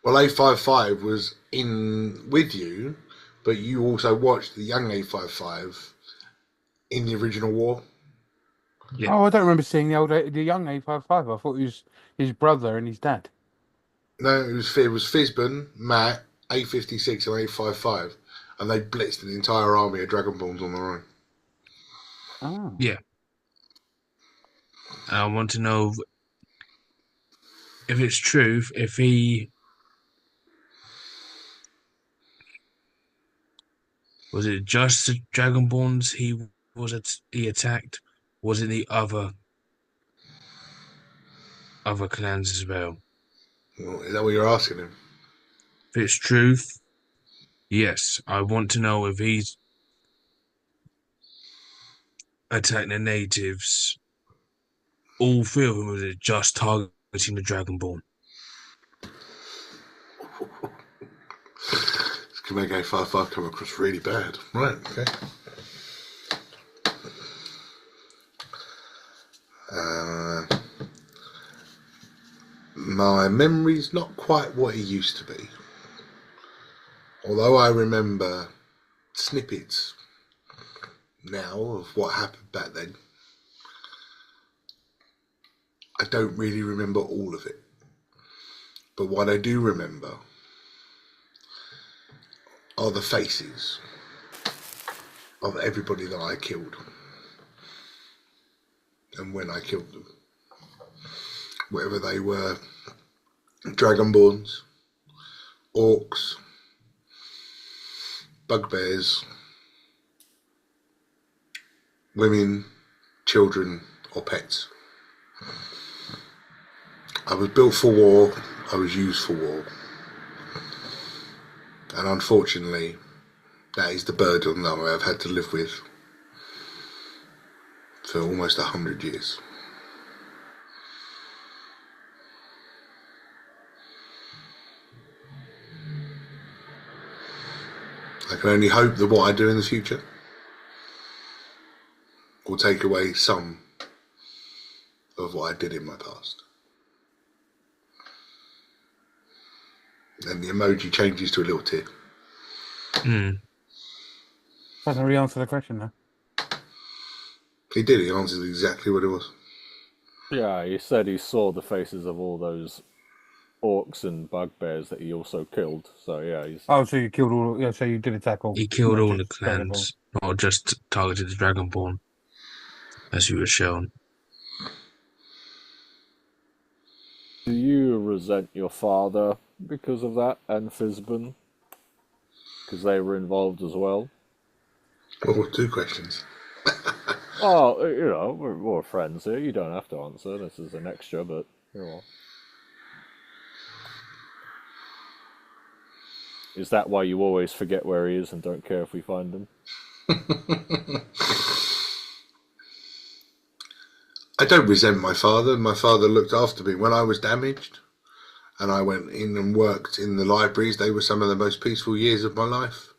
Well, A55 was in with you, but you also watched the young A55 in the original war. Yeah. Oh, I don't remember seeing the young A55. I thought it was his brother and his dad. No, it was Fizban, Matt, A56 and A55, and they blitzed an entire army of Dragonborns on their own. Oh. Yeah. I want to know if it's true, if he was it just the Dragonborns he attacked? Was it the other clans as well? Well, is that what you're asking him? If it's truth, yes. I want to know if he's attacking the natives. All three of them, was it just targeting the Dragonborn? This can make A55 come across really bad. Right, okay. My memory's not quite what it used to be. Although I remember snippets now of what happened back then, I don't really remember all of it. But what I do remember are the faces of everybody that I killed and when I killed them. Whether they were Dragonborns, orcs, bugbears, women, children, or pets. I was built for war, I was used for war. And unfortunately, that is the burden that I have had to live with for almost 100 years. I can only hope that what I do in the future will take away some of what I did in my past. And the emoji changes to a little tear. Doesn't really answer the question, though. He did, he answered exactly what it was. Yeah, he said he saw the faces of all those orcs and bugbears that he also killed. So yeah, he's Oh, so you killed all? Yeah, so you did attack all? He killed not all the just Dragonborn. clans, not just targeted the Dragonborn, as you were shown. Do you resent your father because of that, and Fizban? Because they were involved as well? Oh, two questions. Oh, we're friends here. You don't have to answer. This is an extra, but you know. Is that why you always forget where he is and don't care if we find him? I don't resent my father. My father looked after me when I was damaged, and I went in and worked in the libraries. They were some of the most peaceful years of my life.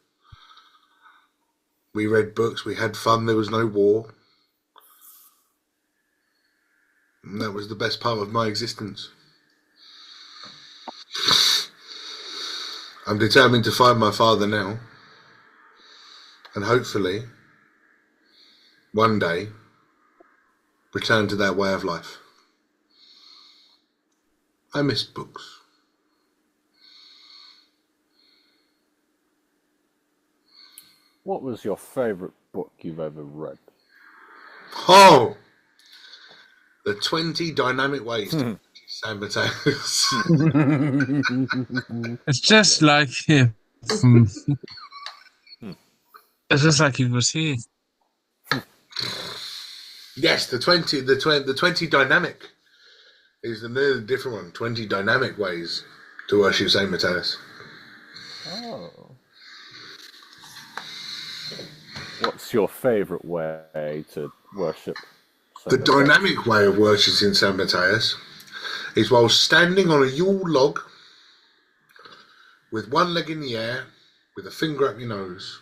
We read books, we had fun, there was no war. And that was the best part of my existence. I'm determined to find my father now. And hopefully, one day, return to that way of life. I miss books. What was your favourite book you've ever read? Oh! The 20 Dynamic Ways to San Mateos. It's just like him. It's just like he was here. Yes, the 20 Dynamic is the different one. 20 Dynamic Ways to Worship St. Mateos. Oh. What's your favourite way to worship The Saint Mateus? dynamic way of worshipping St. Mateus is while standing on a Yule log with one leg in the air, with a finger up your nose,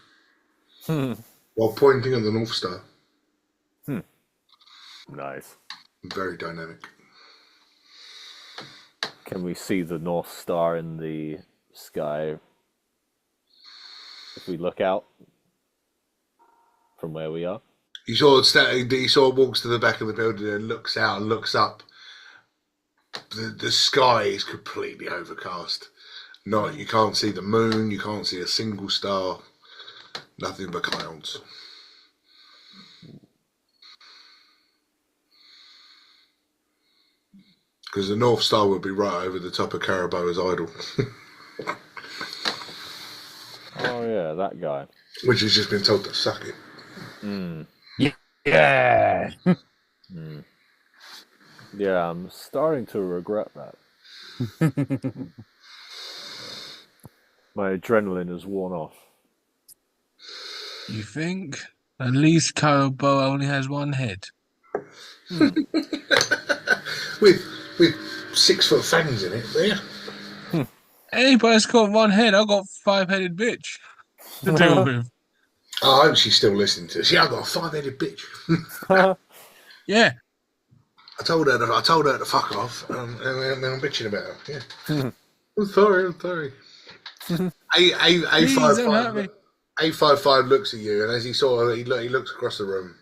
while pointing at the North Star. Nice. Very dynamic. Can we see the North Star in the sky if we look out from where we are? He sort of walks to the back of the building and looks out and looks up. The sky is completely overcast. You can't see the moon, you can't see a single star, nothing but clouds. Because the North Star would be right over the top of Caraboa's idol. Oh yeah, that guy. Which has just been told to suck it. Yeah. Yeah, I'm starting to regret that. My adrenaline has worn off. You think? At least Karaboa only has one head. With 6 foot fangs in it, there. Anybody's got one head. I got 5-headed bitch to deal with. I hope she's still listening to us. Yeah, I got a 5-headed bitch. Yeah. I told her to fuck off, and I'm bitching about her. Yeah. I'm sorry. A55 looks at you, and as he looks across the room,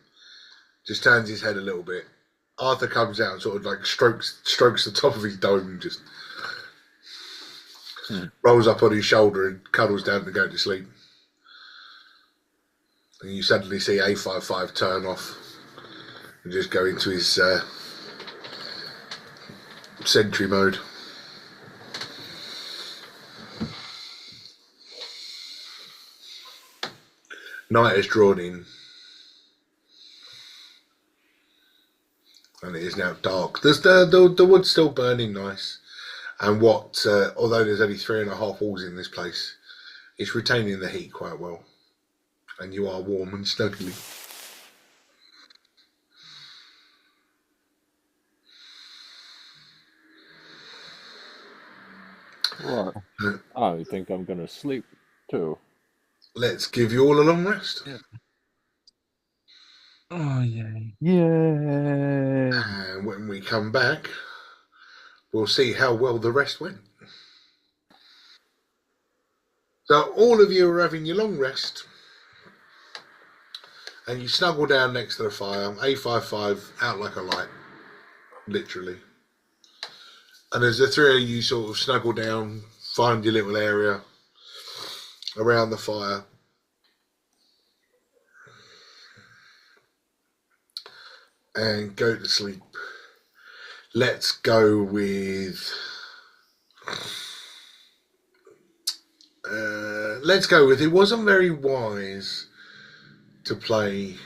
just turns his head a little bit. Arthur comes out and sort of like strokes the top of his dome, just rolls up on his shoulder and cuddles down to go to sleep. And you suddenly see A55 turn off and just go into his sentry mode. Night has drawn in, and it is now dark. There's the wood's still burning nice, and although there's only 3.5 walls in this place, it's retaining the heat quite well, and you are warm and snuggly. Right. I think I'm going to sleep too. Let's give you all a long rest. Yeah. Oh, yay. Yeah. And when we come back, we'll see how well the rest went. So all of you are having your long rest, and you snuggle down next to the fire. A55 out like a light, literally. And as the three of you sort of snuggle down, find your little area around the fire, and go to sleep. Let's go with. It wasn't very wise to play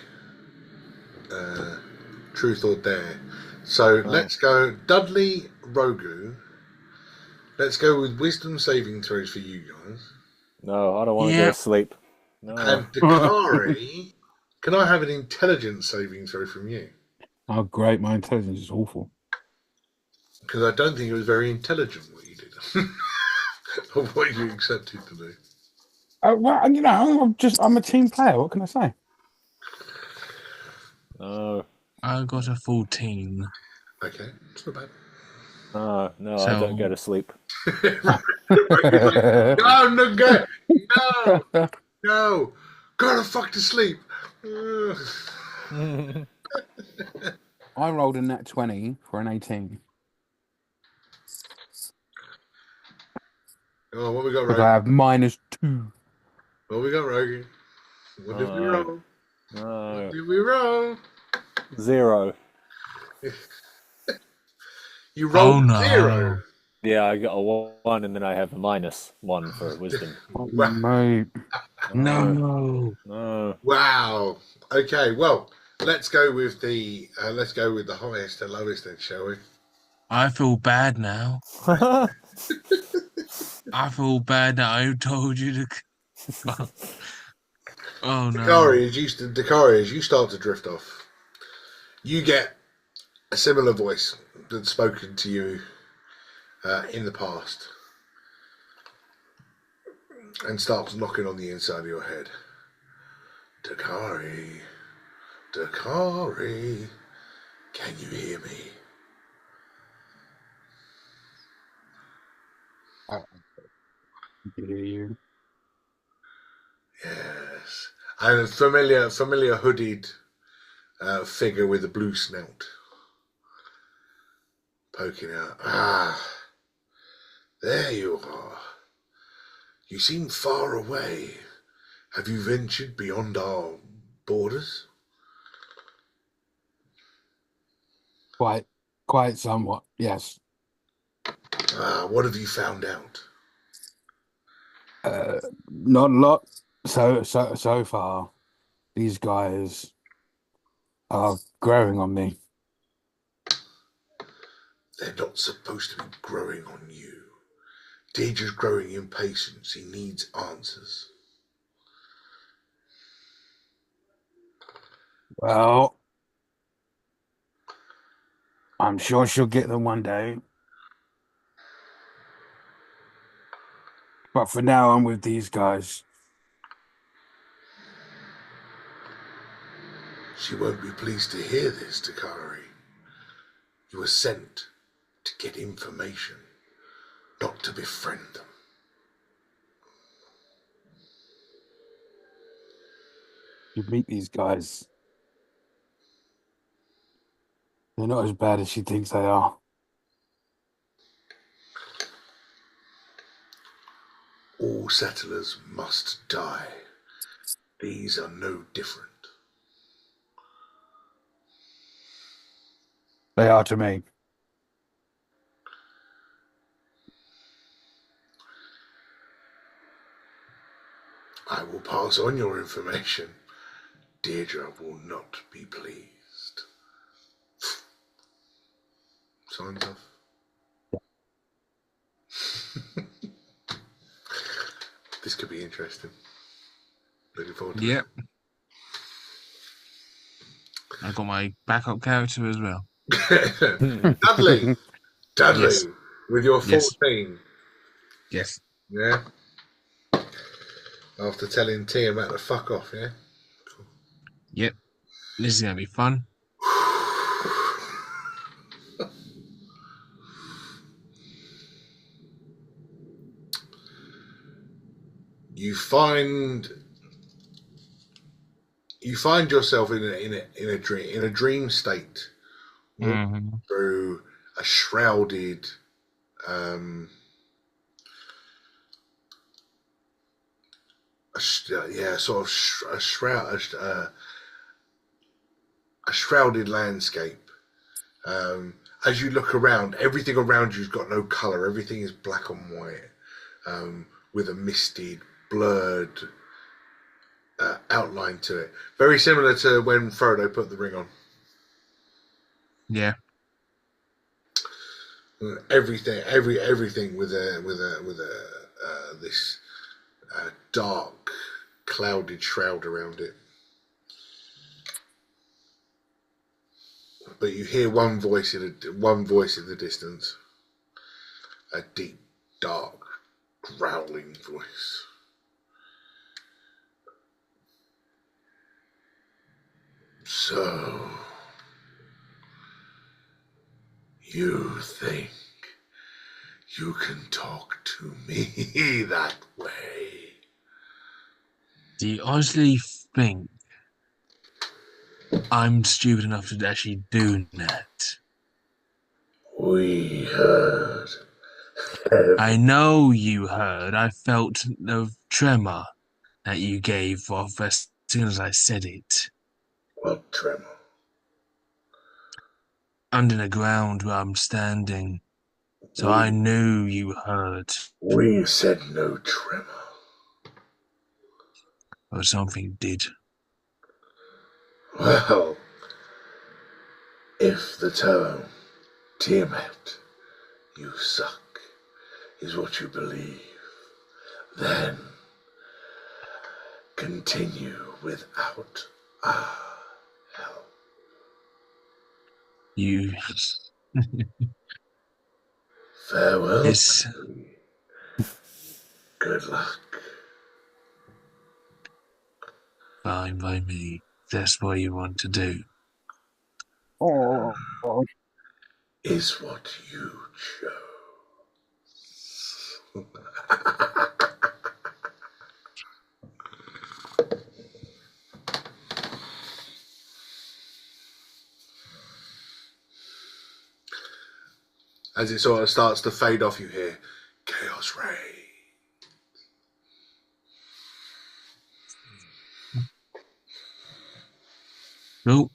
Truth or Dare. So let's go Dudley Rogu. Let's go with wisdom saving throws for you guys. No, I don't want to go to sleep. No. And Dakari, can I have an intelligence saving throw from you? Oh, great. My intelligence is awful. Because I don't think it was very intelligent what you did. Or what you accepted to do. Well, you know, I'm a team player. What can I say? No. I got a 14. Okay, it's not bad. No, So- I don't go to sleep. No, gotta fuck to sleep. I rolled a nat 20 for an 18. Oh, what we got, Because I Rogan? have -2. What we got, Rogan? What did we roll? No. What did we roll? 0. You rolled no. 0. Yeah, I got a 1 and then I have a -1 for wisdom. Oh, Wow. mate. No. No. Wow. Okay, well, let's go with the highest and lowest then, shall we? I feel bad now. I feel bad that I told you to. Oh no. Dakari, as you start to drift off, you get a similar voice that's spoken to you in the past and starts knocking on the inside of your head. Dakari, can you hear me? You. Yes. And a familiar hooded figure with a blue snout poking out. Ah, there you are. You seem far away. Have you ventured beyond our borders? Quite somewhat, yes. What have you found out? Not a lot. So far, these guys are growing on me. They're not supposed to be growing on you. Deidre's growing impatience. He needs answers. Well, I'm sure she'll get them one day. But for now, I'm with these guys. She won't be pleased to hear this, Takari. You were sent to get information, not to befriend them. You meet these guys. They're not as bad as she thinks they are. All settlers must die. These are no different. They are to me. I will pass on your information. Deirdre will not be pleased. Signs off. This could be interesting. Looking forward to Yep. I got my backup character as well. it. Dudley, Yes. with your Yes. 14. Yes. Yeah. After telling T about the fuck off, yeah? Yep. This is gonna be fun. You find yourself in a dream state, walking through a shrouded sort of a shrouded landscape. As you look around, everything around you's got no colour. Everything is black and white, with a misted, blurred outline to it. Very similar to when Frodo put the ring on. Yeah. Everything with this dark, clouded shroud around it. But you hear one voice in the distance, a deep, dark, growling voice. So, you think you can talk to me that way? Do you honestly think I'm stupid enough to actually do that? We heard. I know you heard. I felt the tremor that you gave off as soon as I said it. What tremor? Under the ground where I'm standing. So I knew you heard. We said no tremor. Or something did. Well, if the term Tiamat, you suck, is what you believe, then continue without our help. You. Farewell. It's Good luck. fine by me. That's what you want to do. Oh, Is what you chose. As it sort of starts to fade off, you hear Chaos Ray. Nope.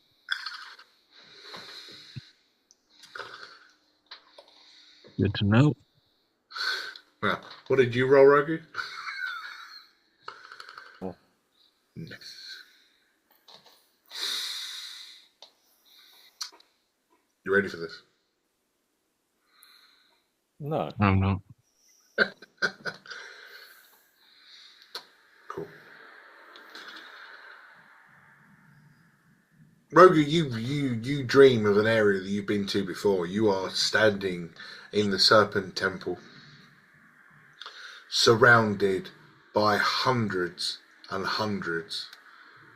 Good to know. Well, what did you roll, Rogu? Oh. Nice. You ready for this? No. I'm not. Cool. Rogu, you dream of an area that you've been to before. You are standing in the Serpent Temple, surrounded by hundreds and hundreds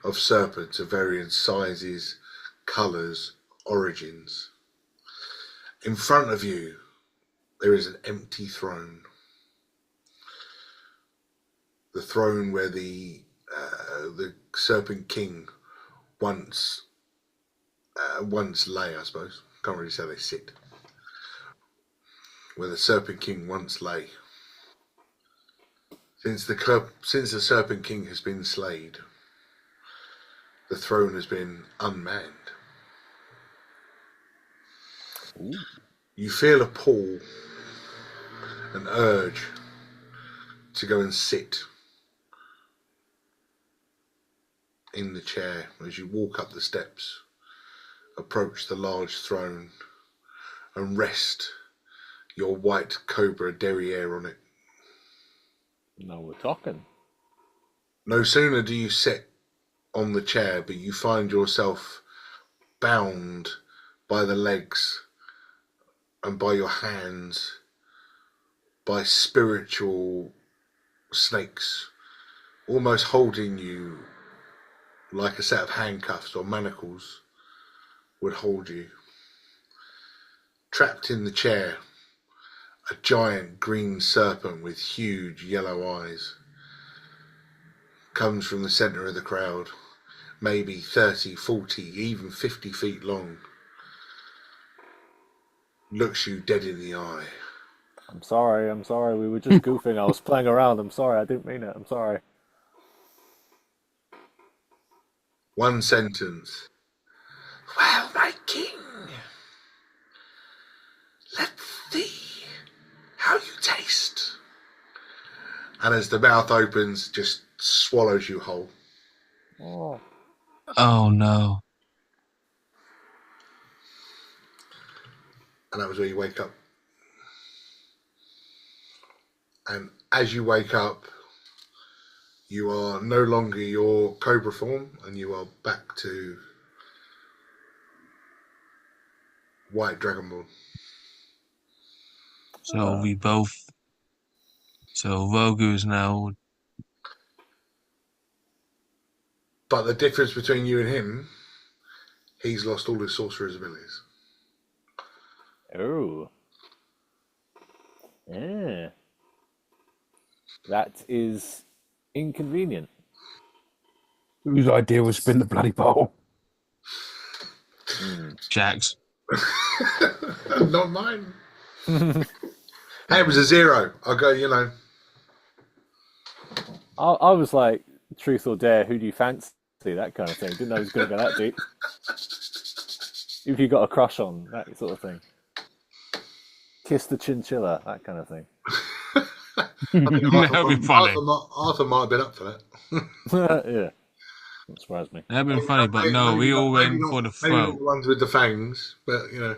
of serpents of varying sizes, colours, origins. In front of you, there is an empty throne. The throne where the Serpent King once lay, I suppose. Can't really say they sit. Where the Serpent King once lay. Since the Serpent King has been slayed, the throne has been unmanned. Ooh. You feel a pull, an urge to go and sit in the chair as you walk up the steps, approach the large throne, and rest your white cobra derriere on it. Now we're talking. No sooner do you sit on the chair, but you find yourself bound by the legs and by your hands by spiritual snakes, almost holding you like a set of handcuffs or manacles would hold you. Trapped in the chair, a giant green serpent with huge yellow eyes comes from the centre of the crowd, maybe 30, 40, even 50 feet long, looks you dead in the eye I'm sorry. I'm sorry. We were just goofing. I was playing around. I'm sorry. I didn't mean it. I'm sorry. One sentence. Well, my king, let's see how you taste. And as the mouth opens, just swallows you whole. Oh. Oh no. And that was where you wake up. And as you wake up, you are no longer your cobra form, and you are back to White Dragonborn. So we both. So Rogu's now. But the difference between you and him, he's lost all his sorcerer's abilities. Oh. Yeah. That is inconvenient. Whose idea was spin the bloody bowl? Jax. Not mine. Hey, it was a 0. I go, you know. I was like, truth or dare, who do you fancy? That kind of thing. Didn't know it was going to go that deep. If you got a crush on, that sort of thing. Kiss the chinchilla, that kind of thing. That'd be funny. Arthur might have been up for that. Yeah. Don't surprise me. That'd been funny, but no, we all went for the Maybe not throat. the ones with the fangs, but you know.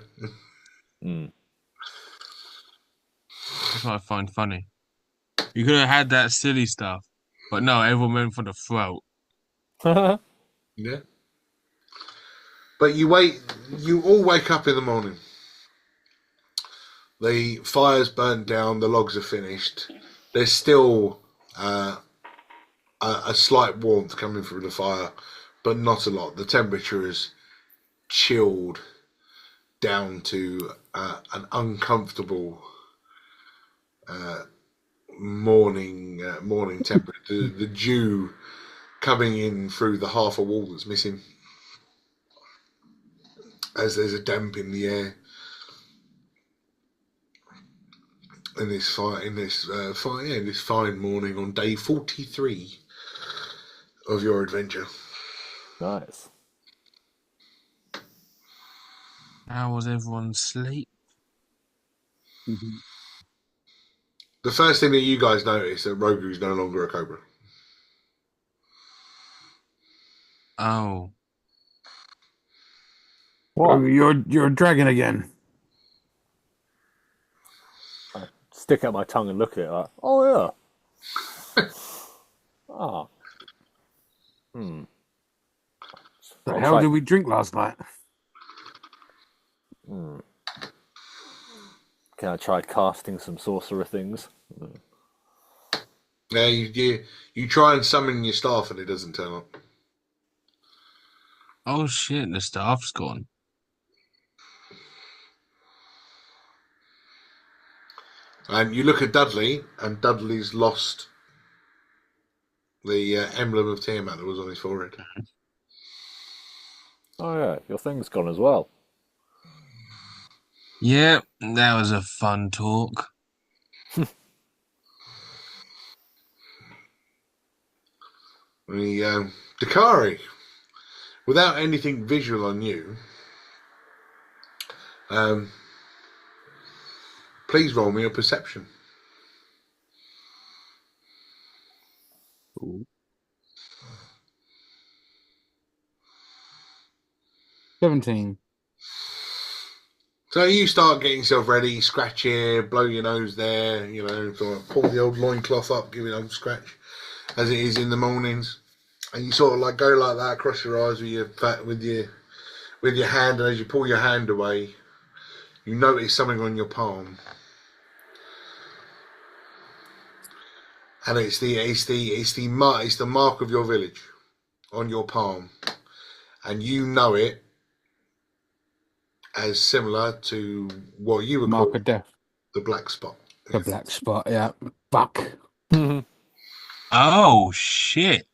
That's what I find funny. You could have had that silly stuff, but no, everyone went for the throat. Yeah. But you all wake up in the morning. The fire's burnt down, the logs are finished. There's still a slight warmth coming through the fire, but not a lot. The temperature is chilled down to an uncomfortable morning temperature. The dew coming in through the half a wall that's missing, as there's a damp in the air. In this fine morning on day 43 of your adventure. Nice. How was everyone's sleep? The first thing that you guys notice that Rogu's no longer a cobra. Oh, What? You're a dragon again. I stick out my tongue and look at it like, oh yeah. Ah. The hell did we drink last night? Can I try casting some sorcerer things? Now you try and summon your staff and it doesn't turn up. oh shit! The staff's gone. And you look at Dudley, and Dudley's lost the emblem of Tiamat that was on his forehead. Oh yeah, your thing's gone as well. Yeah, that was a fun talk. The Dakari, without anything visual on you, please roll me a perception. Ooh. 17. So you start getting yourself ready, scratch here, blow your nose there, you know, sort of pull the old loincloth up, give it an old scratch, as it is in the mornings. And you sort of like go like that across your eyes with your hand, and as you pull your hand away, you notice something on your palm. And it's the mark of your village on your palm. And you know it as similar to what you would Mark call of death. the black spot. The black spot, yeah. Fuck. Oh shit!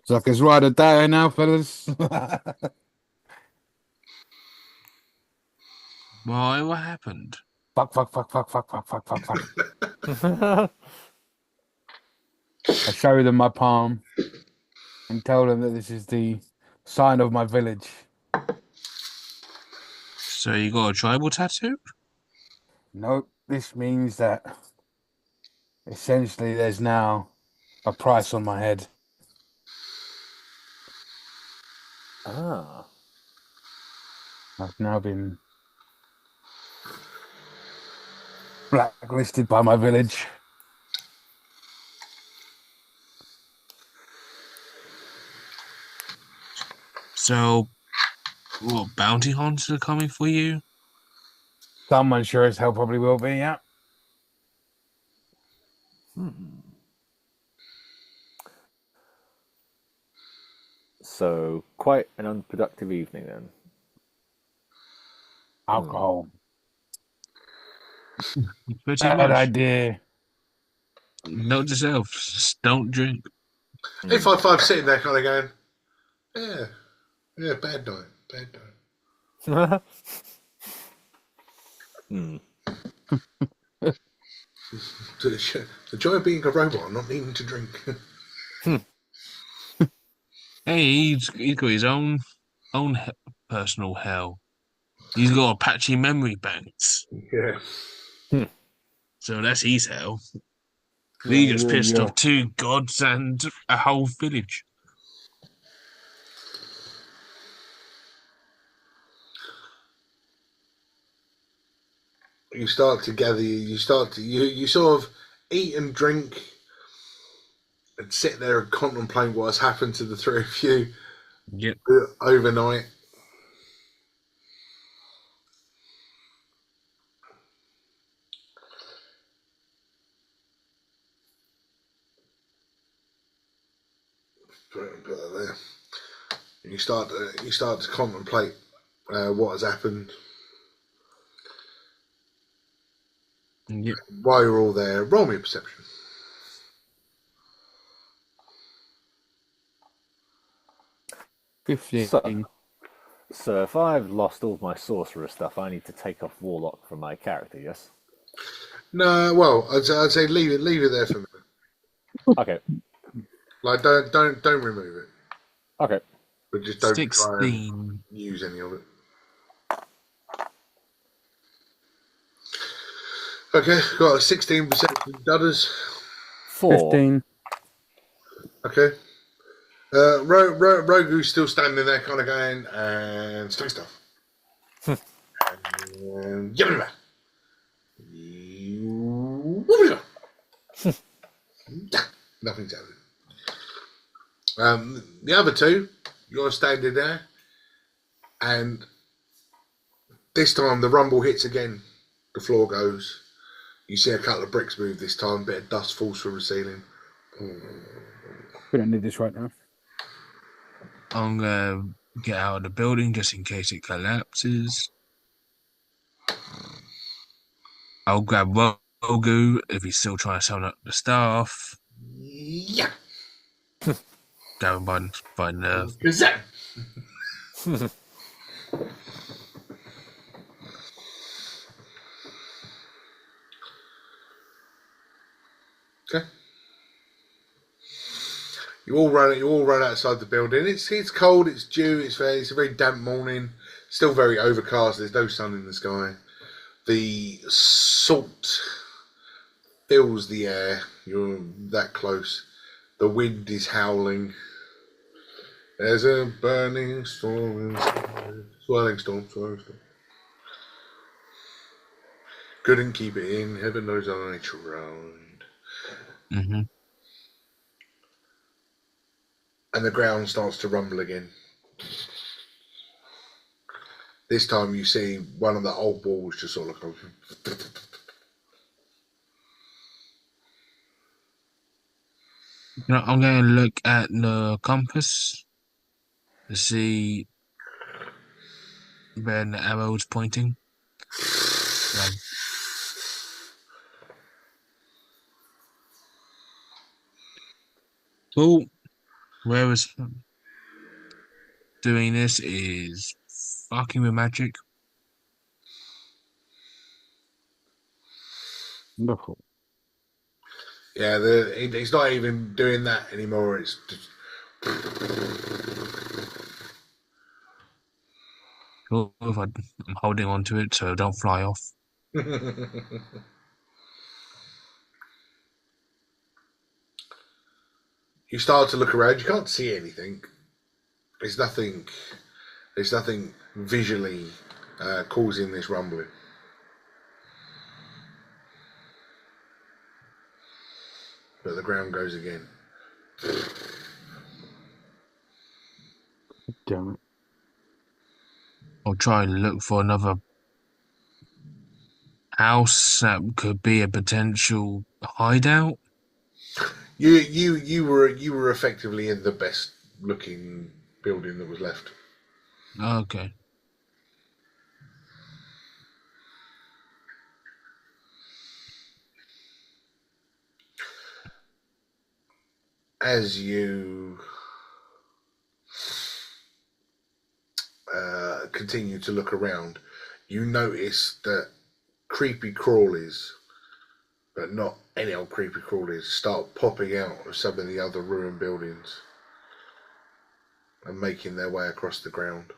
Zucker's ride or die now, fellas. Why? What happened? Fuck, fuck, fuck, fuck, fuck, fuck, fuck, fuck, fuck. I show them my palm and tell them that this is the sign of my village. So you got a tribal tattoo? Nope, this means that essentially there's now a price on my head. Ah. I've now been blacklisted by my village. So, what, bounty hunters are coming for you? Someone sure as hell probably will be, yeah. So, quite an unproductive evening then. Alcohol. Pretty Bad much. idea. Note to self, just don't drink. 855 sitting there kind of going, yeah, bad night. The joy of being a robot and not needing to drink. Hey, he's got his own personal hell. He's got Apache memory banks, Yeah. so that's his hell. He just pissed Yeah. off 2 gods and a whole village. You start to gather, you sort of eat and drink and sit there and contemplate what has happened to the three of you Yep. overnight. Put that there. And you start to contemplate what has happened. Yep. While you're all there, roll me a perception. $15. So if I've lost all my sorcerer stuff, I need to take off Warlock from my character, yes? No, well, I'd say leave it there for a minute. Okay. Like don't remove it, Okay. but just don't try and 16. use any of it. Okay, got a 16 perception. Dudders. 4. 15. Okay. Rogu's still standing there, kind of going, and stay stuff. And yabba nothing's happening. The other two, you're standing there, and this time the rumble hits again. The floor goes. You see a couple of bricks move this time. Bit of dust falls from the ceiling. We don't need this right now. I'm gonna get out of the building just in case it collapses. I'll grab Rogu if he's still trying to summon up the staff. Yeah. Go and find Nerve. Gazette. Okay. You all run outside the building. It's cold. It's dew. It's a very damp morning. Still very overcast. There's no sun in the sky. The salt fills the air. You're that close. The wind is howling. There's a burning storm. Swirling storm. Couldn't keep it in. Heaven knows I'm tried. Mm-hmm. And the ground starts to rumble again. This time you see one of the old walls just sort of go. I'm going to look at the compass to see where the arrow is pointing. Cool. Whoever's doing this is fucking with magic. Wonderful. Yeah, it's not even doing that anymore. It's just Cool. If I'm holding on to it so it don't fly off. You start to look around. You can't see anything. There's nothing. There's nothing visually causing this rumbling. But the ground goes again. Damn it. I'll try and look for another house that could be a potential hideout. You were effectively in the best looking building that was left. Okay. As you continue to look around, you notice that creepy crawlies, but not any old creepy crawlies, start popping out of some of the other ruined buildings and making their way across the ground.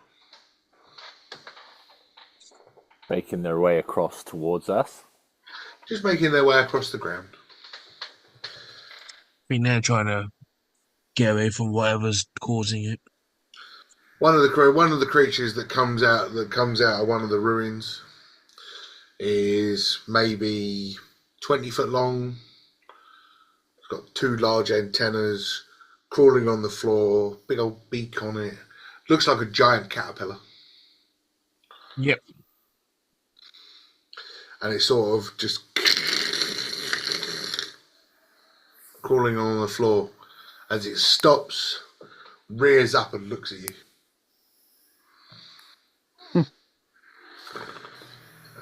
Making their way across towards us. Just making their way across the ground. I think they're trying to get away from whatever's causing it. One of the creatures that comes out of one of the ruins is maybe 20 foot long. It's got two large antennas, crawling on the floor, big old beak on it. Looks like a giant caterpillar. Yep. And it's sort of just crawling on the floor as it stops, rears up and looks at you.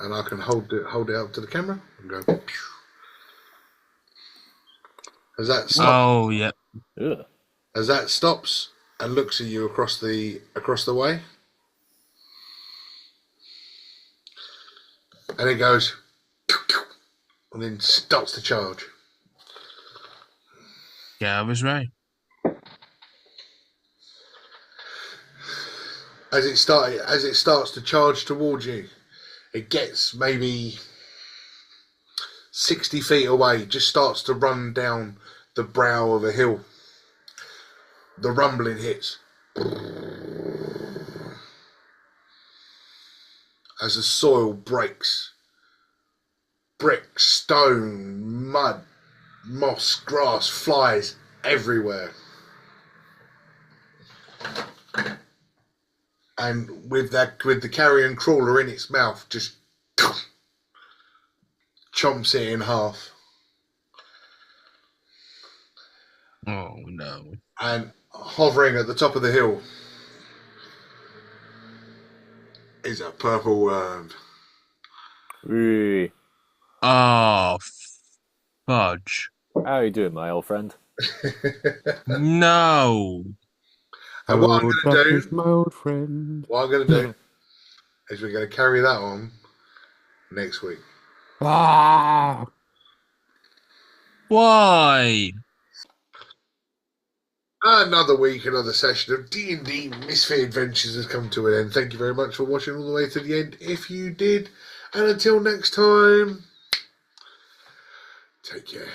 And I can hold it up to the camera and go. Pew. As that stops, Oh, yep. Ugh. as that stops and looks at you across the way, and it goes, and then starts to charge. Yeah, I was right. As it starts to charge towards you, it gets maybe 60 feet away, just starts to run down the brow of a hill. The rumbling hits. As the soil breaks. Brick, stone, mud, moss, grass flies everywhere. And with the carrion crawler in its mouth, just chomps it in half. Oh, no. And hovering at the top of the hill is a purple worm. Ooh. Oh, fudge. How are you doing, my old friend? No. And what I'm going to is my old friend. do is we're going to carry that on next week. Ah! Why? Another week, another session of D&D Misfit Adventures has come to an end. Thank you very much for watching all the way to the end, if you did. And until next time, take care.